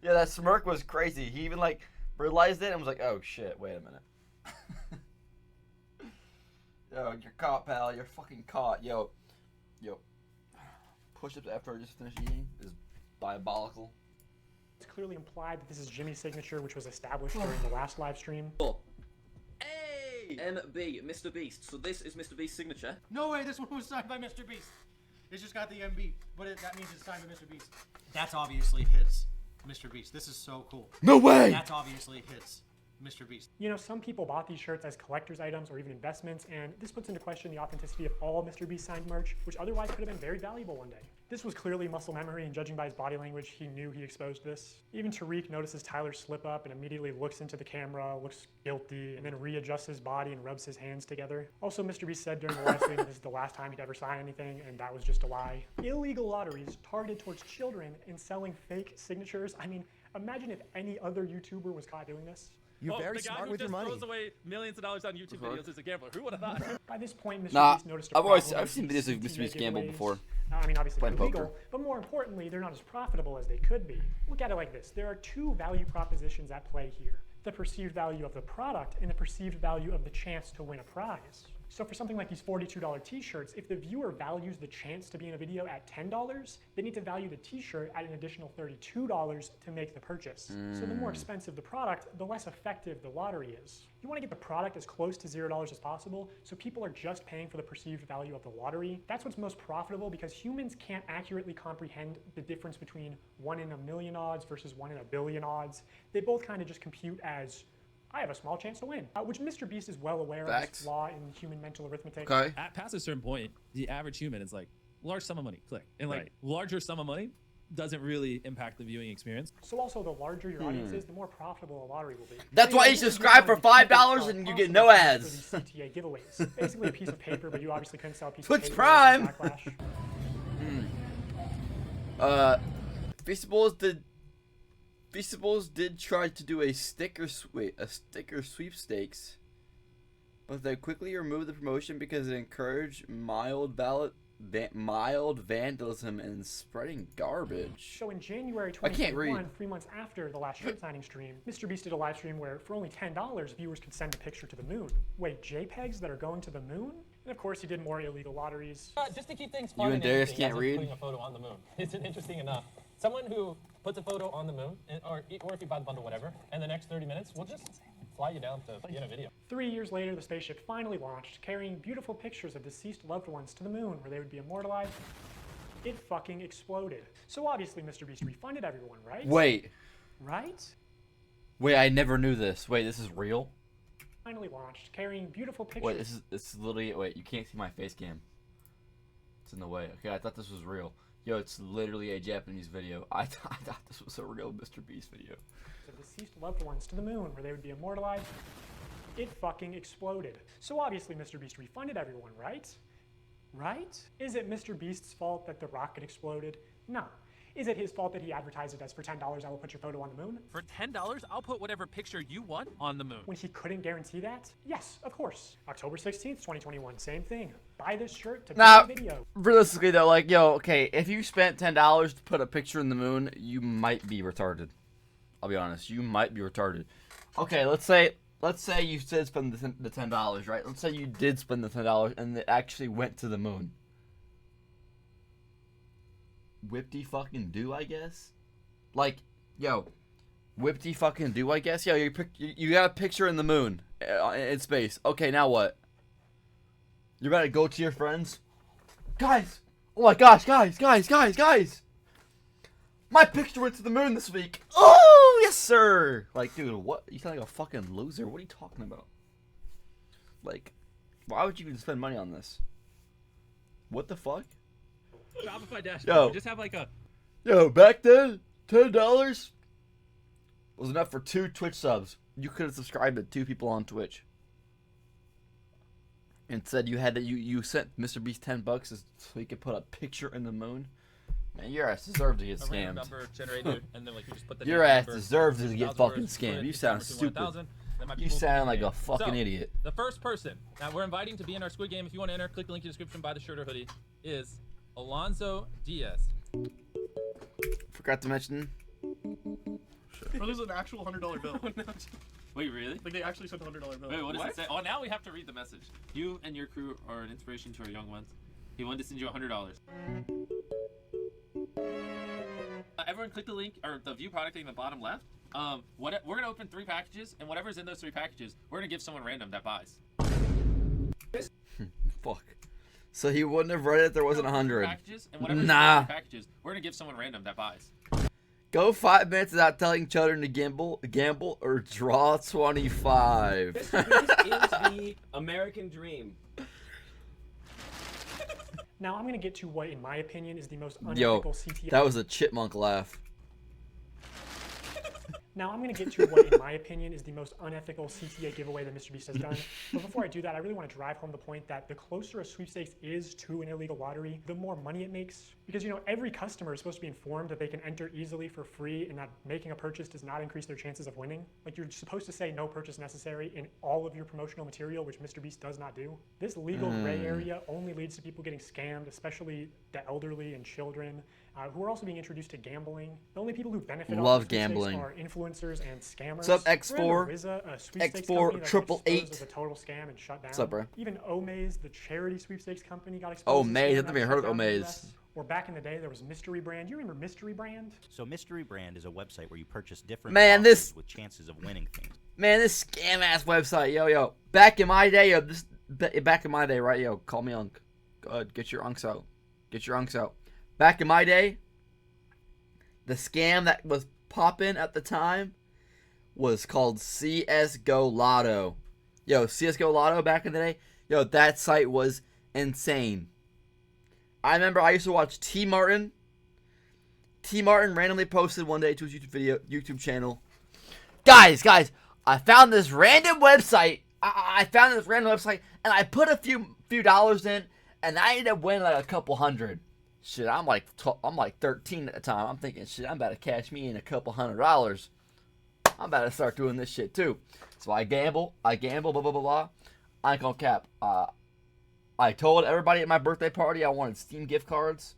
Yeah, that smirk was crazy. He even, like, realized it and was like, oh, shit, wait a minute. Yo, you're caught, pal. You're fucking caught. Yo. Push-ups after I just finished eating is diabolical. It's clearly implied that this is Jimmy's signature, which was established during the last live stream. Hey! MB, MrBeast. So this is MrBeast's signature. No way, this one was signed by MrBeast. It's just got the MB, but that means it's signed by MrBeast. That's obviously his MrBeast. This is so cool. No way! That's obviously his MrBeast. You know, some people bought these shirts as collector's items or even investments, and this puts into question the authenticity of all MrBeast signed merch, which otherwise could have been very valuable one day. This was clearly muscle memory, and judging by his body language, he knew he exposed this. Even Tariq notices Tyler slip up and immediately looks into the camera, looks guilty, and then readjusts his body and rubs his hands together. Also, MrBeast said during the live stream that this is the last time he'd ever sign anything, and that was just a lie. Illegal lotteries targeted towards children and selling fake signatures. I mean, imagine if any other YouTuber was caught doing this. You're very smart with your money. The guy who just throws away millions of dollars on YouTube videos is a gambler. Who would have thought? By this point, MrBeast noticed a problem. I've seen videos of MrBeast gamble before. I mean, obviously Playing they're illegal, poker. but more importantly, they're not as profitable as they could be. Look at it like this. There are two value propositions at play here. The perceived value of the product and the perceived value of the chance to win a prize. So for something like these $42 t-shirts, if the viewer values the chance to be in a video at $10, they need to value the t-shirt at an additional $32 to make the purchase. So the more expensive the product, the less effective the lottery is. You want to get the product as close to $0 as possible, so people are just paying for the perceived value of the lottery. That's what's most profitable because humans can't accurately comprehend the difference between 1 in a million odds versus 1 in a billion odds. They both kind of just compute as, I have a small chance to win, which MrBeast is well aware of this flaw in human mental arithmetic. Okay. Past a certain point, the average human is like, large sum of money, click. And like, larger sum of money doesn't really impact the viewing experience. So also, the larger your audience is, the more profitable a lottery will be. That's why you subscribe for $5 and you get no ads. For these CTA giveaways. Basically a piece of paper, but you obviously couldn't sell a piece Twitch of paper. Prime! Feastables did try to do a sticker sweepstakes, but they quickly removed the promotion because it encouraged mild vandalism and spreading garbage. So in January I can't 2021, read. 3 months after the last shirt signing stream, MrBeast did a live stream where for only $10, viewers could send a picture to the moon. Wait, JPEGs that are going to the moon? And of course, he did more illegal lotteries. Just to keep things fun, You and Darius can't read? putting a photo on the moon. Isn't interesting enough? Someone who puts a photo on the moon, or if you buy the bundle, whatever, and the next 30 minutes, we'll just fly you down to be in a video. 3 years later, the spaceship finally launched, carrying beautiful pictures of deceased loved ones to the moon, where they would be immortalized. It fucking exploded. So obviously, MrBeast refunded everyone, right? Wait. Right? Wait, I never knew this. Wait, this is real? Finally launched, carrying beautiful pictures. Wait, this is literally, wait, you can't see my face cam. It's in the way. Okay, I thought this was real. Yo, it's literally a Japanese video. I thought this was a real MrBeast video. Of deceased loved ones to the moon, where they would be immortalized. It fucking exploded. So obviously MrBeast refunded everyone, right? Right? Is it MrBeast's fault that the rocket exploded? No. Is it his fault that he advertised it as for $10 I will put your photo on the moon? For $10, I'll put whatever picture you want on the moon. When he couldn't guarantee that? Yes, of course. October 16th, 2021, same thing. Buy this shirt to Now, be in the video. realistically though, like, yo, okay, if you spent $10 to put a picture in the moon, you might be retarded. I'll be honest, you might be retarded. Okay, let's say you did spend the $10, right? Let's say you did spend the $10 and it actually went to the moon. Whipty fucking do, I guess. Like, yo, whipty fucking do, I guess. Yo, you got a picture in the moon, in space. Okay, now what? You're about to go to your friends, guys. Oh my gosh, guys! My picture went to the moon this week. Oh yes, sir. Like, dude, what? You sound like a fucking loser. What are you talking about? Like, why would you even spend money on this? What the fuck? Shopify dashboard. Yo. We just have like a. Yo, back then, $10 was enough for 2 Twitch subs. You could have subscribed to 2 people on Twitch. And said you had to, you sent MrBeast $10 so he could put a picture in the moon. Man, your ass deserved to get A random scammed. number generated, and then like you just put the Your name ass number, deserves to get 1,000 fucking words, put scammed. it You to sound number to stupid. 1,000, then my You people sound can like pay. a fucking So, idiot. The first person that we're inviting to be in our Squid Game, if you want to enter, click the link in the description, buy the shirt or hoodie, is Alonzo Diaz. Forgot to mention. Bro, there's an actual $100 bill. Wait, really? Like, they actually sent a $100 bill. Wait, what does it say? Oh, now we have to read the message. You and your crew are an inspiration to our young ones. He wanted to send you $100. Everyone click the link, or the view product in the bottom left. We're gonna open 3 packages, and whatever's in those 3 packages, we're gonna give someone random that buys. Fuck. So he wouldn't have read it if there wasn't 100. Packages, and whatever's in Nah. those 3 packages, we're gonna give someone random that buys. Go 5 minutes without telling children to gamble, or draw 25. This is the American dream. Now I'm going to get to what, in my opinion, is the most Yo, unethical CTA. that was a chipmunk laugh. Now I'm going to get to what, in my opinion, is the most unethical CTA giveaway that MrBeast has done. But before I do that, I really want to drive home the point that the closer a sweepstakes is to an illegal lottery, the more money it makes. Because, you know, every customer is supposed to be informed that they can enter easily for free and that making a purchase does not increase their chances of winning. Like, you're supposed to say no purchase necessary in all of your promotional material, which MrBeast does not do. This legal gray area only leads to people getting scammed, especially the elderly and children. who are also being introduced to gambling. The only people who benefit Love off the sweepstakes gambling. are influencers and scammers. What's up, X4? Miranda Rizza, a sweepstakes X4 company that triple got exposed eight. as a total scam and shut down. What's up, bro? Even Omaze, the charity sweepstakes company, got exposed. Omaze, I've never even heard of Omaze. Or back in the day, there was Mystery Brand. You remember Mystery Brand? So Mystery Brand is a website where you purchase different Man, boxes this- with chances of winning things. Man, this scam ass website, yo. Back in my day, back in my day, right, yo. Call me Unk. Go ahead, get your unks out. Get your unks out. Back in my day, the scam that was popping at the time was called CS:GO Lotto. Yo, CS:GO Lotto back in the day, yo, that site was insane. I remember I used to watch T. Martin. T. Martin randomly posted one day to his YouTube channel. Guys, I found this random website. I found this random website, and I put a few dollars in, and I ended up winning like a couple hundred. Shit, I'm like 13 at the time. I'm thinking, shit, I'm about to cash me in a couple $100. I'm about to start doing this shit too. So I gamble, blah blah blah blah. I ain't gonna cap. I told everybody at my birthday party I wanted Steam gift cards.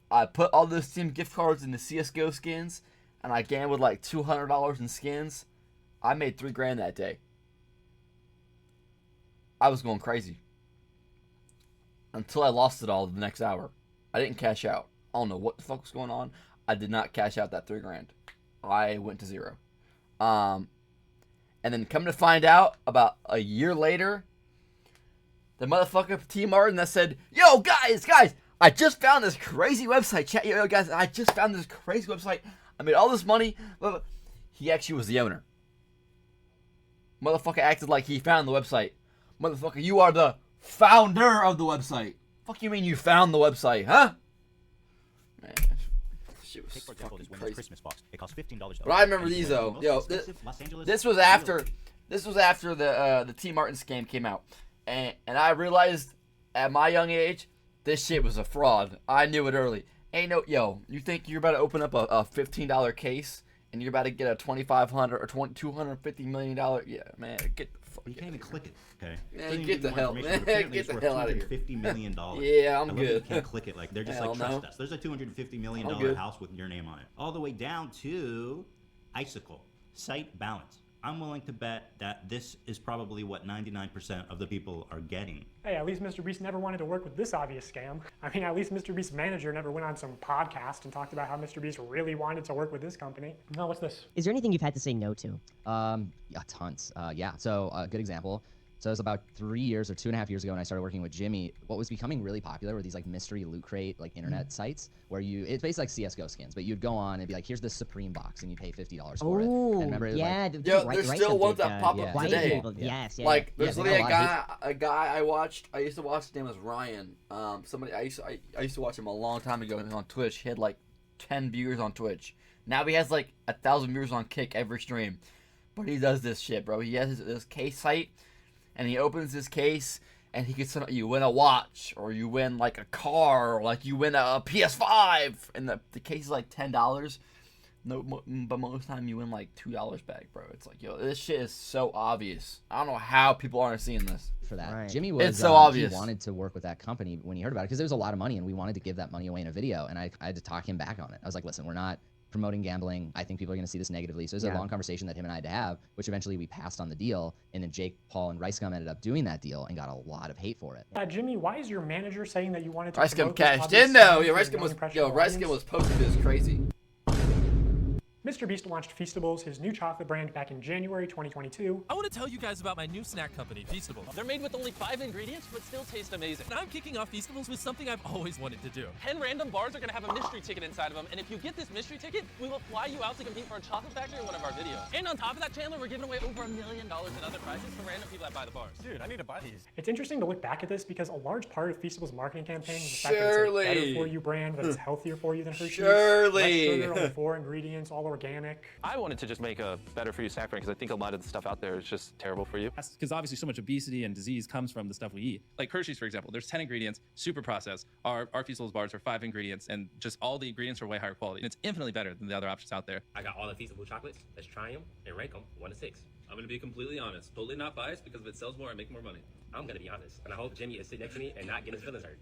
I put all those Steam gift cards into CS:GO skins, and I gambled like $200 in skins. I made $3,000 that day. I was going crazy. Until I lost it all the next hour. I didn't cash out. I don't know what the fuck was going on. I did not cash out that $3,000. I went to zero. And then come to find out, about a year later, the motherfucker T. Martin that said, yo, guys, I just found this crazy website. Chat, yo, guys, I just found this crazy website. I made all this money. He actually was the owner. Motherfucker acted like he found the website. Motherfucker, you are the founder of the website. Fuck you mean you found the website, huh? Man, shit was fucking crazy. Christmas box. It costs $15. But I remember these though. Yo, this was after the T. Martin scam came out, and I realized at my young age this shit was a fraud. I knew it early. You think you're about to open up a $15 case and you're about to get a $2,500 or $250 million? Yeah, man, get the fuck. You can't even click it, okay? Man, get the hell, man. Get the hell out of here. $50 million. Yeah, I'm I love good. that you can't click it. Like they're just Hell like trust no. us. There's a $250 million house with your name on it, all the way down to Icicle site balance. I'm willing to bet that this is probably what 99% of the people are getting. Hey, at least MrBeast never wanted to work with this obvious scam. I mean, at least MrBeast's manager never went on some podcast and talked about how MrBeast really wanted to work with this company. No, what's this? Is there anything you've had to say no to? Yeah, tons. Yeah, so a good example. So it was about 3 years or 2.5 years ago when I started working with Jimmy. What was becoming really popular were these like mystery loot crate like internet sites where it's basically like CS:GO skins, but you'd go on and be like, here's this Supreme box, and you pay $50 for it. And remember, yeah, there's still ones that pop up today. Yes, yeah. Like there's yeah, literally a guy I watched. I used to watch. His name was Ryan. Somebody I used to watch him a long time ago on Twitch. He had like 10 viewers on Twitch. Now he has like 1,000 viewers on Kick every stream. But he does this shit, bro. He has this case site. And he opens his case, and you win a watch, or you win like a car, or like you win a PS5, and the case is like $10. No, but most of the time you win like $2 back, bro. It's like, yo, this shit is so obvious. I don't know how people aren't seeing this. For that, Right. Jimmy was. It's so obvious. He wanted to work with that company when he heard about it because there was a lot of money, and we wanted to give that money away in a video, and I had to talk him back on it. I was like, listen, we're not promoting gambling. I think people are going to see this negatively. So it was a long conversation that him and I had to have, which eventually we passed on the deal. And then Jake, Paul, and Ricegum ended up doing that deal and got a lot of hate for it. Jimmy, why is your manager saying that you wanted to Ricegum cashed in though. Ricegum was posting this crazy. MrBeast launched Feastables, his new chocolate brand, back in January 2022. I want to tell you guys about my new snack company, Feastables. They're made with only 5 ingredients, but still taste amazing. And I'm kicking off Feastables with something I've always wanted to do. 10 random bars are going to have a mystery ticket inside of them, and if you get this mystery ticket, we will fly you out to compete for a chocolate factory in one of our videos. And on top of that, Chandler, we're giving away over $1 million in other prizes for random people that buy the bars. Dude, I need to buy these. It's interesting to look back at this because a large part of Feastables' marketing campaign was the fact that it's a better for you brand, that it's healthier for you than Hershey's. Less sugar, only 4 ingredients, all organic. I wanted to just make a better for you snack brand because I think a lot of the stuff out there is just terrible for you. Because obviously so much obesity and disease comes from the stuff we eat. Like Hershey's, for example, there's 10 ingredients, super processed. Our Feastables bars are 5 ingredients, and just all the ingredients are way higher quality. And it's infinitely better than the other options out there. I got all the Feastable chocolates. Let's try them and rank them 1 to 6. I'm gonna be completely honest. Totally not biased because if it sells more, I make more money. I'm gonna be honest, and I hope Jimmy is sitting next to me and not getting his feelings hurt.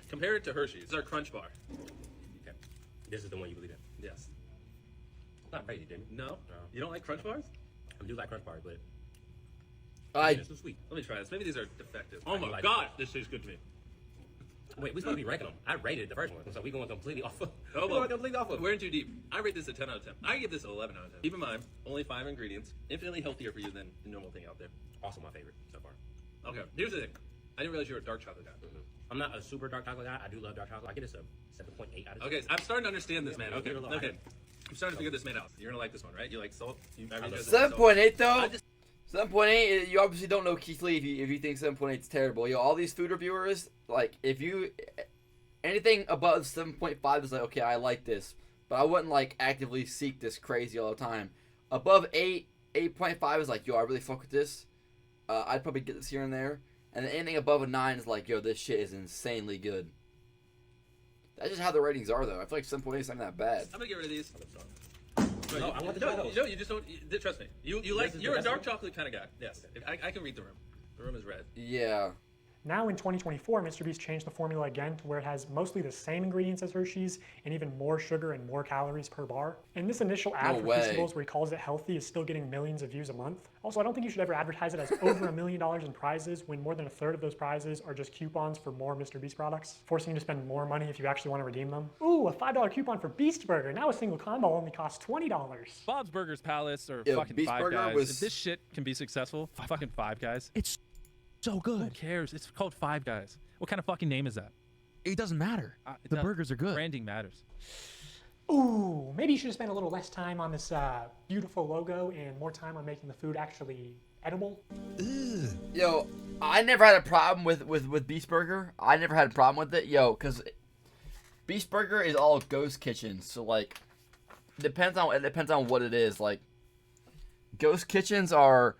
Compare it to Hershey's. It's our Crunch Bar. Okay. This is the one you believe in. Yes. Not crazy, Jimmy. No? You don't like Crunch Bars? I do like Crunch Bars, but It's so sweet. Let me try this. Maybe these are defective. I Oh do my like god, it. this tastes good to me. Wait, we're supposed to be ranking them. I rated the first one, so we're going completely off of. Oh, we're going completely off of. We're in too deep. I rate this a 10 out of 10. I give this an 11 out of 10. Keep in mind, only 5 ingredients. Infinitely healthier for you than the normal thing out there. Also my favorite so far. Okay, here's the thing. I didn't realize you were a dark chocolate guy. I'm not a super dark chocolate guy. I do love dark chocolate. I get this a 7.8 out of 10. Okay, so I'm starting to understand this, man. Yeah, Okay, you're a little okay. higher. I'm starting to figure this man out. You're gonna like this one, right? You like salt? 7.8 though. 7.8. You obviously don't know Keith Lee if you think 7.8 is terrible. Yo, all these food reviewers, like if you anything above 7.5 is like, okay, I like this, but I wouldn't like actively seek this crazy all the time. Above 8, 8.5 is like, yo, I really fuck with this. I'd probably get this here and there. And then anything above a 9 is like, yo, this shit is insanely good. That's just how the ratings are, though. I feel like 7.8 is not that bad. I'm gonna get rid of these. No, I want to try those. No, you just don't. Trust me. You're a dark chocolate kind of guy. Yes, I can read the room. The room is red. Yeah. Now in 2024, MrBeast changed the formula again to where it has mostly the same ingredients as Hershey's and even more sugar and more calories per bar. And this initial ad for Feastables where he calls it healthy is still getting millions of views a month. Also, I don't think you should ever advertise it as over $1 million in prizes when more than a third of those prizes are just coupons for more MrBeast products, forcing you to spend more money if you actually want to redeem them. Ooh, a $5 coupon for Beast Burger. Now a single combo only costs $20. Bob's Burgers Palace or Yo, fucking Beast Five Burger Guys. was- If this shit can be successful, fucking Five Guys. It's so good. Who cares? It's called Five Guys. What kind of fucking name is that? It doesn't matter. The burgers are good. Branding matters. Ooh, maybe you should have spent a little less time on this beautiful logo and more time on making the food actually edible. Yo, I never had a problem with Beast Burger. I never had a problem with it. Yo, because Beast Burger is all ghost kitchens. So, like, it depends on what it is. Like, ghost kitchens are...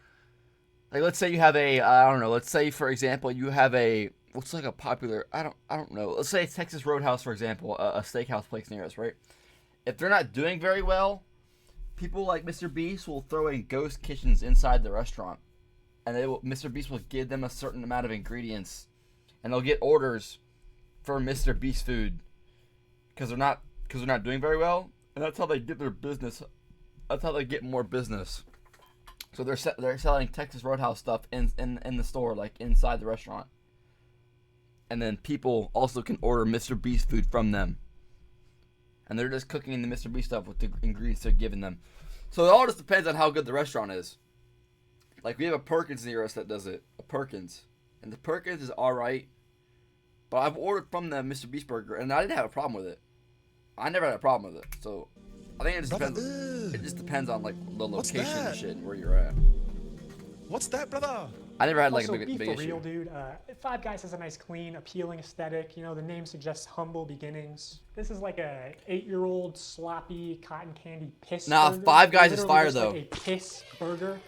Like, let's say you have a, I don't know, let's say, for example, you have a, what's like a popular, I don't know, let's say Texas Roadhouse, for example, a steakhouse place near us, right? If they're not doing very well, people like MrBeast will throw in ghost kitchens inside the restaurant. And MrBeast will give them a certain amount of ingredients. And they'll get orders for MrBeast food. Because they're not doing very well. And that's how they get their business. That's how they get more business. So they're selling Texas Roadhouse stuff in the store, like inside the restaurant. And then people also can order MrBeast food from them. And they're just cooking the MrBeast stuff with the ingredients they're giving them. So it all just depends on how good the restaurant is. Like, we have a Perkins near us that does it. A Perkins. And the Perkins is alright. But I've ordered from them MrBeast Burger, and I didn't have a problem with it. I never had a problem with it. So I think it just depends. It just depends on like the location and shit and where you're at. What's that, brother? I never had like Also, a big be for issue. real, dude. Five Guys has a nice, clean, appealing aesthetic. You know, the name suggests humble beginnings. This is like a 8-year-old sloppy cotton candy piss Nah, burger. Five Guys is Literally fire, just though. Like a piss burger.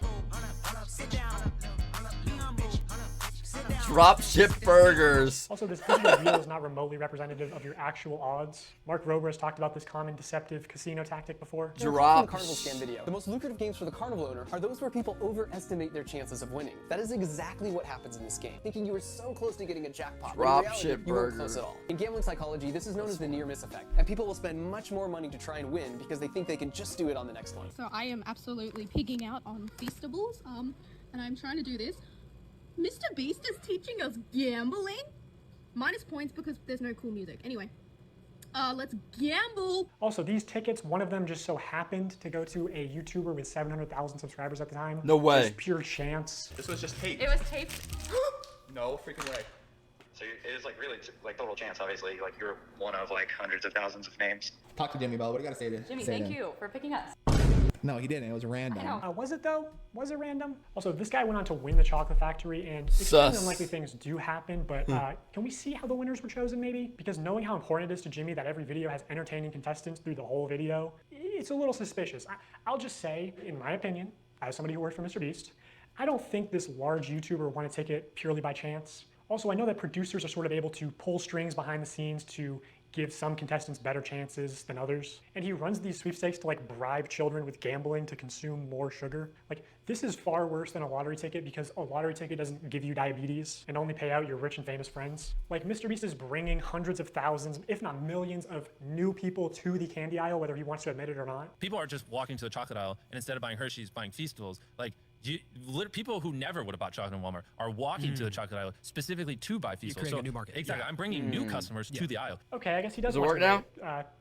Drop ship burgers. Also, this digital deal is not remotely representative of your actual odds. Mark Rober has talked about this common deceptive casino tactic before. Drop. Carnival scam video. The most lucrative games for the carnival owner are those where people overestimate their chances of winning. That is exactly what happens in this game. Thinking you were so close to getting a jackpot, when in Drop reality, ship you weren't burger. close at all. In gambling psychology, this is known as the near miss effect, and people will spend much more money to try and win because they think they can just do it on the next one. So I am absolutely pigging out on Feastables, and I'm trying to do this. MrBeast is teaching us gambling? Minus points because there's no cool music. Anyway, let's gamble. Also, these tickets, one of them just so happened to go to a YouTuber with 700,000 subscribers at the time. No way. Just pure chance. This was just taped. It was taped. No freaking way. So it is like really like total chance, obviously. Like you're one of like hundreds of thousands of names. Talk to Jimmy, Bella. What do you gotta say to Jimmy, say thank to him? you for picking us. No, he didn't. It was random. Was it though? Was it random? Also, this guy went on to win the Chocolate Factory, and extremely Sus. unlikely things do happen, but can we see how the winners were chosen maybe? Because knowing how important it is to Jimmy that every video has entertaining contestants through the whole video, it's a little suspicious. I'll just say, in my opinion, as somebody who worked for MrBeast, I don't think this large YouTuber won a ticket purely by chance. Also, I know that producers are sort of able to pull strings behind the scenes to give some contestants better chances than others. And he runs these sweepstakes to like bribe children with gambling to consume more sugar. Like, this is far worse than a lottery ticket because a lottery ticket doesn't give you diabetes and only pay out your rich and famous friends. Like, MrBeast is bringing hundreds of thousands, if not millions, of new people to the candy aisle, whether he wants to admit it or not. People are just walking to the chocolate aisle, and instead of buying Hershey's, buying Feastables. Like, people who never would have bought chocolate in Walmart are walking to the chocolate aisle specifically to buy Feastables. creating a new market. Exactly. Yeah. I'm bringing new customers to the aisle. Okay, I guess he does. Does it work now?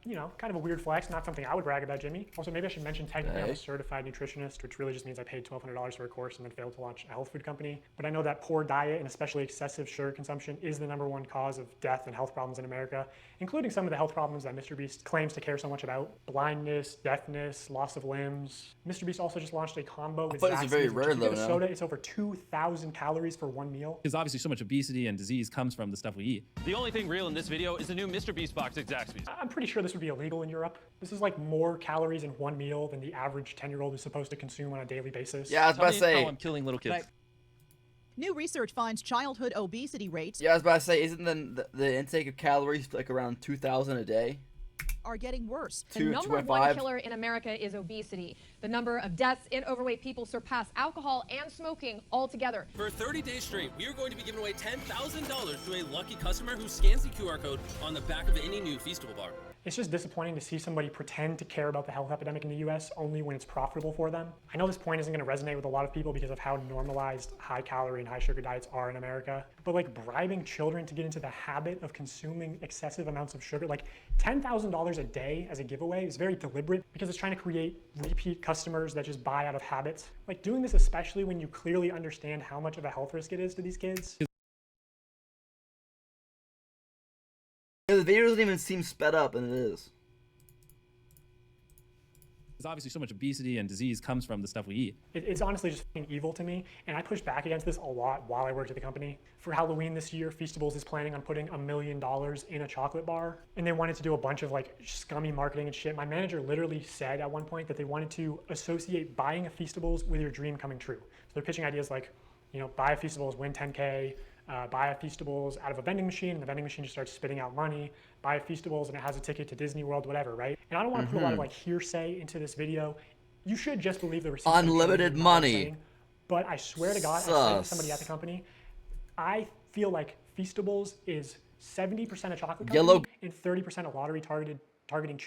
You know, kind of a weird flex. Not something I would brag about, Jimmy. Also, maybe I should mention technically I'm a certified nutritionist, which really just means I paid $1,200 for a course and then failed to launch a health food company. But I know that poor diet and especially excessive sugar consumption is the #1 cause of death and health problems in America, including some of the health problems that MrBeast claims to care so much about: blindness, deafness, loss of limbs. MrBeast also just launched a combo with it's very rare though. a soda. It's over 2,000 calories for one meal. Because obviously so much obesity and disease comes from the stuff we eat. The only thing real in this video is the new MrBeast box at Zaxby's. I'm pretty sure this would be illegal in Europe. This is like more calories in one meal than the average 10-year-old is supposed to consume on a daily basis. Yeah, I was about to say. How I'm killing little kids. New research finds childhood obesity rates Yeah, I was about to say, isn't the intake of calories like around 2,000 a day? are getting worse. The number one killer in America is obesity. The number of deaths in overweight people surpass alcohol and smoking altogether. For 30 days straight, we are going to be giving away $10,000 to a lucky customer who scans the QR code on the back of any new Feastable bar. It's just disappointing to see somebody pretend to care about the health epidemic in the US only when it's profitable for them. I know this point isn't going to resonate with a lot of people because of how normalized high calorie and high sugar diets are in America, but like bribing children to get into the habit of consuming excessive amounts of sugar, like $10,000 a day as a giveaway is very deliberate because it's trying to create repeat customers that just buy out of habit. Like doing this especially when you clearly understand how much of a health risk it is to these kids. Yeah, the video doesn't even seem sped up, and it is. Because obviously so much obesity and disease comes from the stuff we eat. It's honestly just fucking evil to me, and I pushed back against this a lot while I worked at the company. For Halloween this year, Feastables is planning on putting $1 million in a chocolate bar, and they wanted to do a bunch of like scummy marketing and shit. My manager literally said at one point that they wanted to associate buying a Feastables with your dream coming true. So they're pitching ideas like, you know, buy a Feastables, win 10K, buy a Feastables out of a vending machine, and the vending machine just starts spitting out money. Buy a Feastables, and it has a ticket to Disney World, whatever, right? And I don't want to put a lot of like hearsay into this video. You should just believe the receipts. Unlimited money. But I swear to God, I said to somebody at the company, I feel like Feastables is 70% a chocolate company and 30% a lottery targeting children.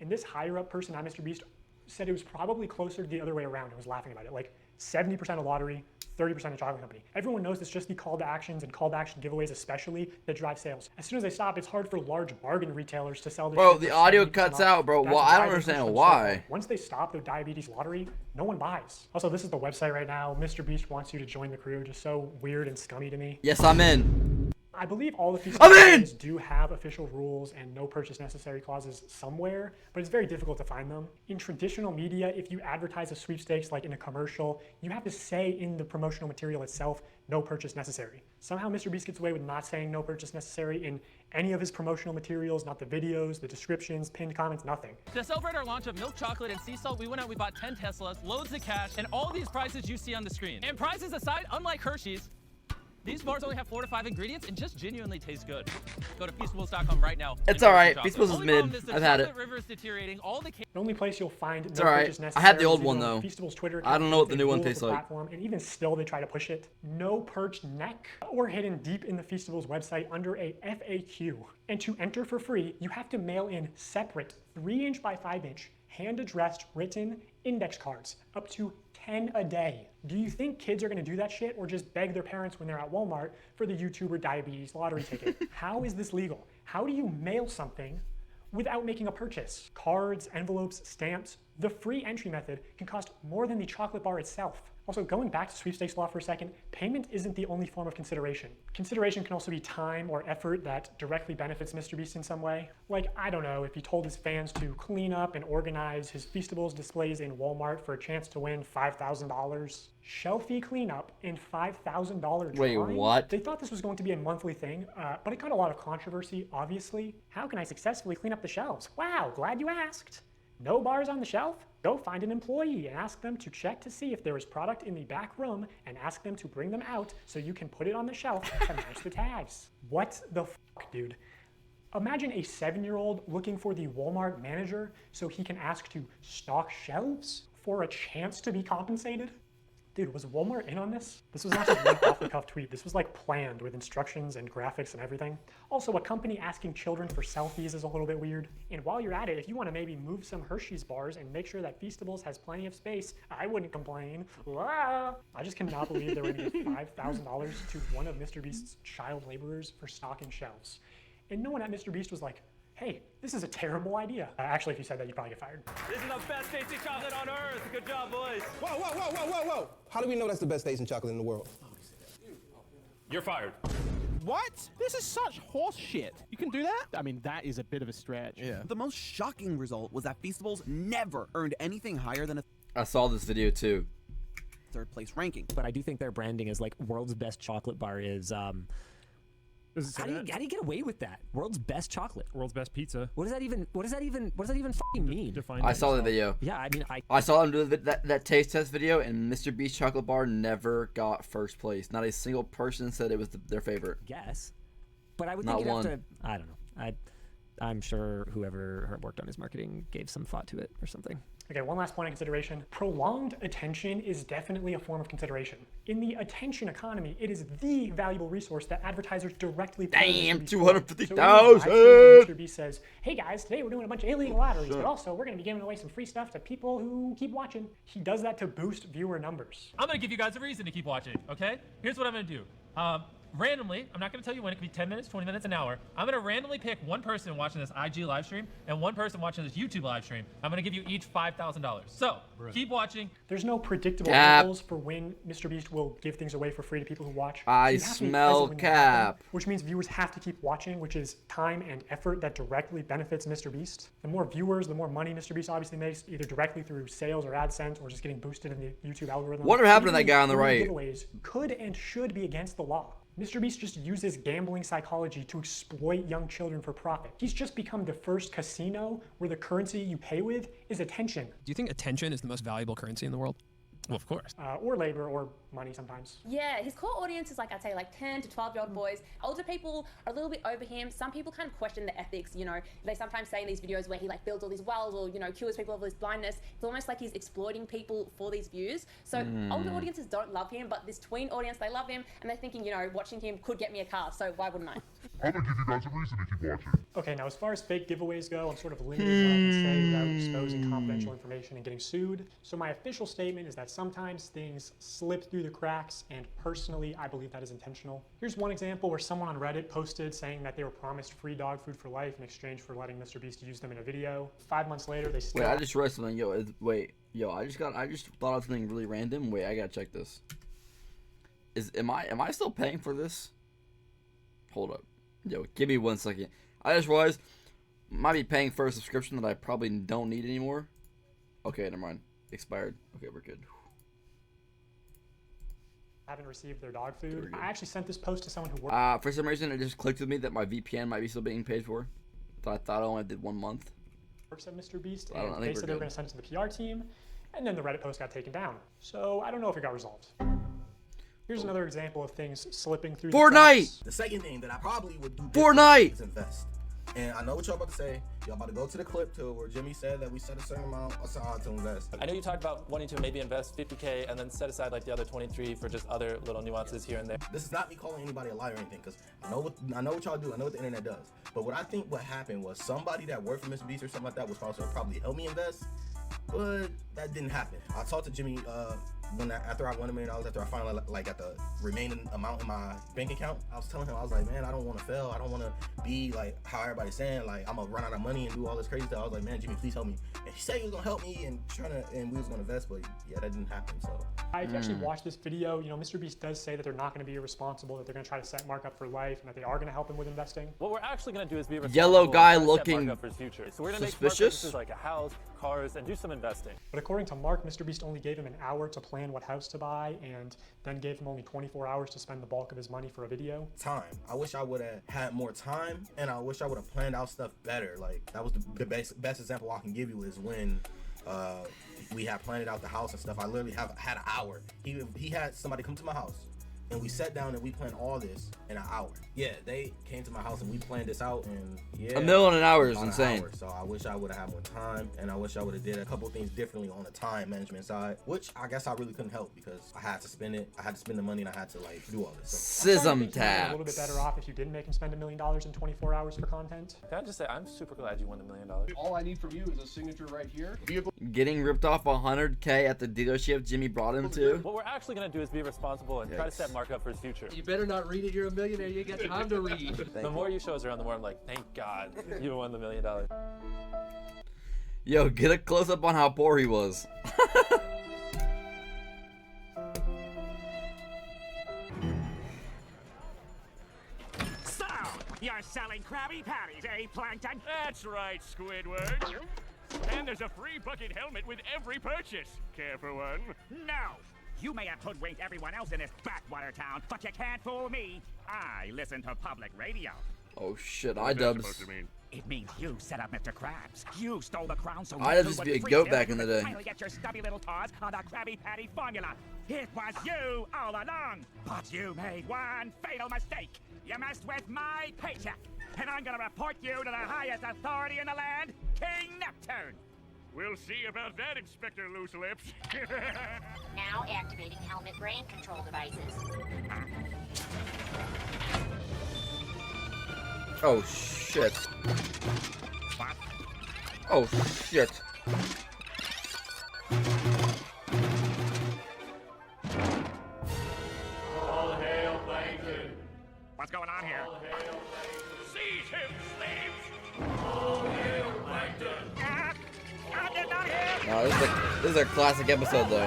And this higher up person at MrBeast said it was probably closer to the other way around and was laughing about it. Like 70% a lottery, 30% a chocolate company. Everyone knows it's just the call to actions and call to action giveaways especially that drive sales. As soon as they stop, it's hard for large bargain retailers to sell their Bro, the audio cuts out, bro. Well, I don't understand why. Once they stop their diabetes lottery, no one buys. Also, this is the website right now. MrBeast wants you to join the crew. Just so weird and scummy to me. Yes, I'm in. I believe all the Feastables do have official rules and no purchase necessary clauses somewhere, but it's very difficult to find them. In traditional media, if you advertise a sweepstakes like in a commercial, you have to say in the promotional material itself, no purchase necessary. Somehow MrBeast gets away with not saying no purchase necessary in any of his promotional materials, not the videos, the descriptions, pinned comments, nothing. To celebrate our launch of milk chocolate and sea salt, we went out, we bought 10 Teslas, loads of cash, and all these prizes you see on the screen. And prizes aside, unlike Hershey's, these bars only have 4 to 5 ingredients and just genuinely taste good. Go to Feastables.com right now. It's alright. Feastables is mid. I've had it. The only place you'll find it's alright. I had the old one though. Feastables Twitter I don't know what the new one tastes like. And even still, they try to push it. No perched neck or hidden deep in the Feastables website under a FAQ. And to enter for free, you have to mail in separate 3" by 5" hand-addressed written index cards, up to 10 a day. Do you think kids are gonna do that shit or just beg their parents when they're at Walmart for the YouTuber diabetes lottery ticket? How is this legal? How do you mail something without making a purchase? Cards, envelopes, stamps. The free entry method can cost more than the chocolate bar itself. Also, going back to sweepstakes law for a second, payment isn't the only form of consideration. Consideration can also be time or effort that directly benefits MrBeast in some way. Like, I don't know, if he told his fans to clean up and organize his Feastables displays in Walmart for a chance to win $5,000. Shelfie cleanup and $5,000 drawing? Wait, what? They thought this was going to be a monthly thing, but it got a lot of controversy, obviously. How can I successfully clean up the shelves? Wow, glad you asked. No bars on the shelf? Go find an employee and ask them to check to see if there is product in the back room and ask them to bring them out so you can put it on the shelf to match the tags. What the fuck, dude? Imagine a 7-year-old looking for the Walmart manager so he can ask to stock shelves for a chance to be compensated? Dude, was Walmart in on this? This was not just an off-the-cuff tweet. This was like planned with instructions and graphics and everything. Also, a company asking children for selfies is a little bit weird. And while you're at it, if you want to maybe move some Hershey's bars and make sure that Feastables has plenty of space, I wouldn't complain. Ah! I just cannot believe they were going to give $5,000 to one of MrBeast's child laborers for stocking shelves. And no one at MrBeast was like, hey, this is a terrible idea. Actually, if you said that, you'd probably get fired. This is the best tasty chocolate on earth. Good job, boys. Whoa, whoa, whoa, whoa, whoa, whoa. How do we know that's the best tasting chocolate in the world? You're fired. What? This is such horse shit. You can do that? I mean, that is a bit of a stretch. Yeah. The most shocking result was that Feastables never earned anything higher than a I saw this video too. 3rd place ranking. But I do think their branding is like world's best chocolate bar is how do you get away with that? World's best chocolate. World's best pizza. What does that even fucking mean? I saw the video. Yeah, I mean, I saw them do that taste test video, and MrBeast chocolate bar never got 1st place. Not a single person said it was their favorite. Guess. But I would Not think you'd one. have to, I don't know. I'm sure whoever worked on his marketing gave some thought to it or something. Okay, one last point of consideration. Prolonged attention is definitely a form of consideration. In the attention economy, it is the valuable resource that advertisers directly pay. Damn, MrBeast 250,000! So MrBeast says, hey guys, today we're doing a bunch of illegal lotteries, but also we're going to be giving away some free stuff to people who keep watching. He does that to boost viewer numbers. I'm gonna give you guys a reason to keep watching, okay? Here's what I'm gonna do. Randomly, I'm not gonna tell you when, it could be 10 minutes, 20 minutes, an hour. I'm gonna randomly pick one person watching this IG live stream and one person watching this YouTube live stream. I'm gonna give you each $5,000. So, keep watching. There's no predictable intervals for when MrBeast will give things away for free to people who watch. I So you have to be smell present when they happen, cap. which means viewers have to keep watching, which is time and effort that directly benefits MrBeast. The more viewers, the more money MrBeast obviously makes, either directly through sales or AdSense or just getting boosted in the YouTube algorithm. What happened to that guy on the Even right? Giveaways could and should be against the law. MrBeast just uses gambling psychology to exploit young children for profit. He's just become the first casino where the currency you pay with is attention. Do you think attention is the most valuable currency in the world? Well, of course. Or labor or money sometimes. Yeah, his core audience is like, I'd say like 10 to 12-year-old boys. Older people are a little bit over him. Some people kind of question the ethics, you know. They sometimes say in these videos where he like builds all these wells or, you know, cures people of this blindness. It's almost like he's exploiting people for these views. So older audiences don't love him, but this tween audience, they love him and they're thinking, you know, watching him could get me a car, so why wouldn't I? I'm gonna give you guys a reason to keep watching. Okay, now as far as fake giveaways go, I'm sort of limited in what I can say without exposing confidential information and getting sued. So my official statement is that sometimes things slip through the cracks, and personally, I believe that is intentional. Here's one example where someone on Reddit posted saying that they were promised free dog food for life in exchange for letting MrBeast use them in a video. 5 months later, they still— Wait, I just read something. I just thought of something really random. Wait, I gotta check this. Am I still paying for this? Hold up. Yo, give me 1 second. I just realized I might be paying for a subscription that I probably don't need anymore. Okay, never mind. Expired. Okay, we're good. haven't received their dog food. I actually sent this post to someone who worked. For some reason, it just clicked with me that my VPN might be still being paid for. I thought I only did 1 month. Works at MrBeast, I and they said they were going to send it to the PR team, and then the Reddit post got taken down. So I don't know if it got resolved. Here's another example of things slipping through the cracks. The second thing that I probably would do Fortnite is invest. And I know what y'all about to say. Y'all about to go to the clip too where Jimmy said that we set a certain amount aside to invest. I know you talked about wanting to maybe invest 50K and then set aside like the other 23 for just other little nuances here and there. This is not me calling anybody a liar or anything, because I know what y'all do. I know what the internet does. But what I think what happened was somebody that worked for MrBeast or something like that was supposed to probably help me invest, but that didn't happen. I talked to Jimmy after I won $1 million, after I finally got the remaining amount in my bank account. I was telling him, I was like, man, I don't want to fail. I don't want to be like how everybody's saying, like I'm gonna run out of money and do all this crazy stuff. I was like, man, Jimmy, please help me. And he said he was gonna help me and we was gonna invest, but yeah, that didn't happen. So I've actually watched this video. You know, MrBeast does say that they're not going to be irresponsible, that they're going to try to set Mark up for life, and that they are going to help him with investing. What we're actually going to do is be responsible. Yellow guy and set Mark looking up for his future. So we're going to make smart suspicious. purchases like a house, cars, and do some investing. But according to Mark, MrBeast only gave him an hour to plan plan what house to buy and then gave him only 24 hours to spend the bulk of his money for a video? Time. I wish I would have had more time, and I wish I would have planned out stuff better. Like, that was the best example I can give you is when we had planned out the house and stuff. I literally had an hour. He had somebody come to my house, and we sat down and we planned all this in an hour. Yeah, they came to my house and we planned this out, and yeah, $1 million in an hour is about an insane. hour. So I wish I would have had more time, and I wish I would have did a couple things differently on the time management side, which I guess I really couldn't help because I had to spend it. I had to spend the money, and I had to like do all this. So. Sisem A little bit better off if you didn't make him spend $1 million in 24 hours for content. Can I just say, I'm super glad you won the $1 million. All I need from you is a signature right here. Getting ripped off $100K at the dealership Jimmy brought him to. What we're actually going to do is be responsible and try to set Mark up for his future. You better not read it. You're a millionaire. You ain't got time to read. The more you show us around, the more I'm like, thank God you won the $1 million. Yo, get a close up on how poor he was. So, you're selling Krabby Patties, eh, Plankton? That's right, Squidward. And there's a free bucket helmet with every purchase. Care for one? No! You may have hoodwinked everyone else in this backwater town, but you can't fool me. I listen to public radio. Oh shit, What's that supposed iDubbbz. to mean? It means you set up Mr. Krabs. You stole the crown so I'd you just would be a free goat will back in the and day. finally get your stubby little paws on the Krabby Patty formula. It was you all along, but you made one fatal mistake. You messed with my paycheck, and I'm gonna report you to the highest authority in the land, King Neptune. We'll see about that, Inspector Loose Lips. Now activating helmet brain control devices. Oh shit. Oh shit. All hail Plankton. What's going on here? Seize him, slaves! All hail Plankton. I did not hear. No, this is a classic episode though.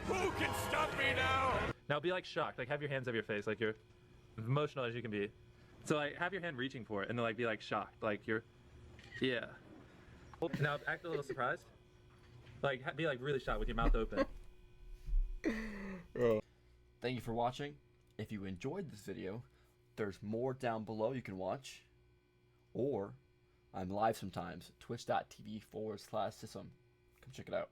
Who can stop me now? Now be like shocked, like have your hands over your face, like you're emotional as you can be. So like have your hand reaching for it and then like be like shocked, like you're, yeah. Now act a little surprised. Like be like really shocked with your mouth open. Thank you for watching. If you enjoyed this video, there's more down below you can watch. Or I'm live sometimes, twitch.tv/Sisem. Come check it out.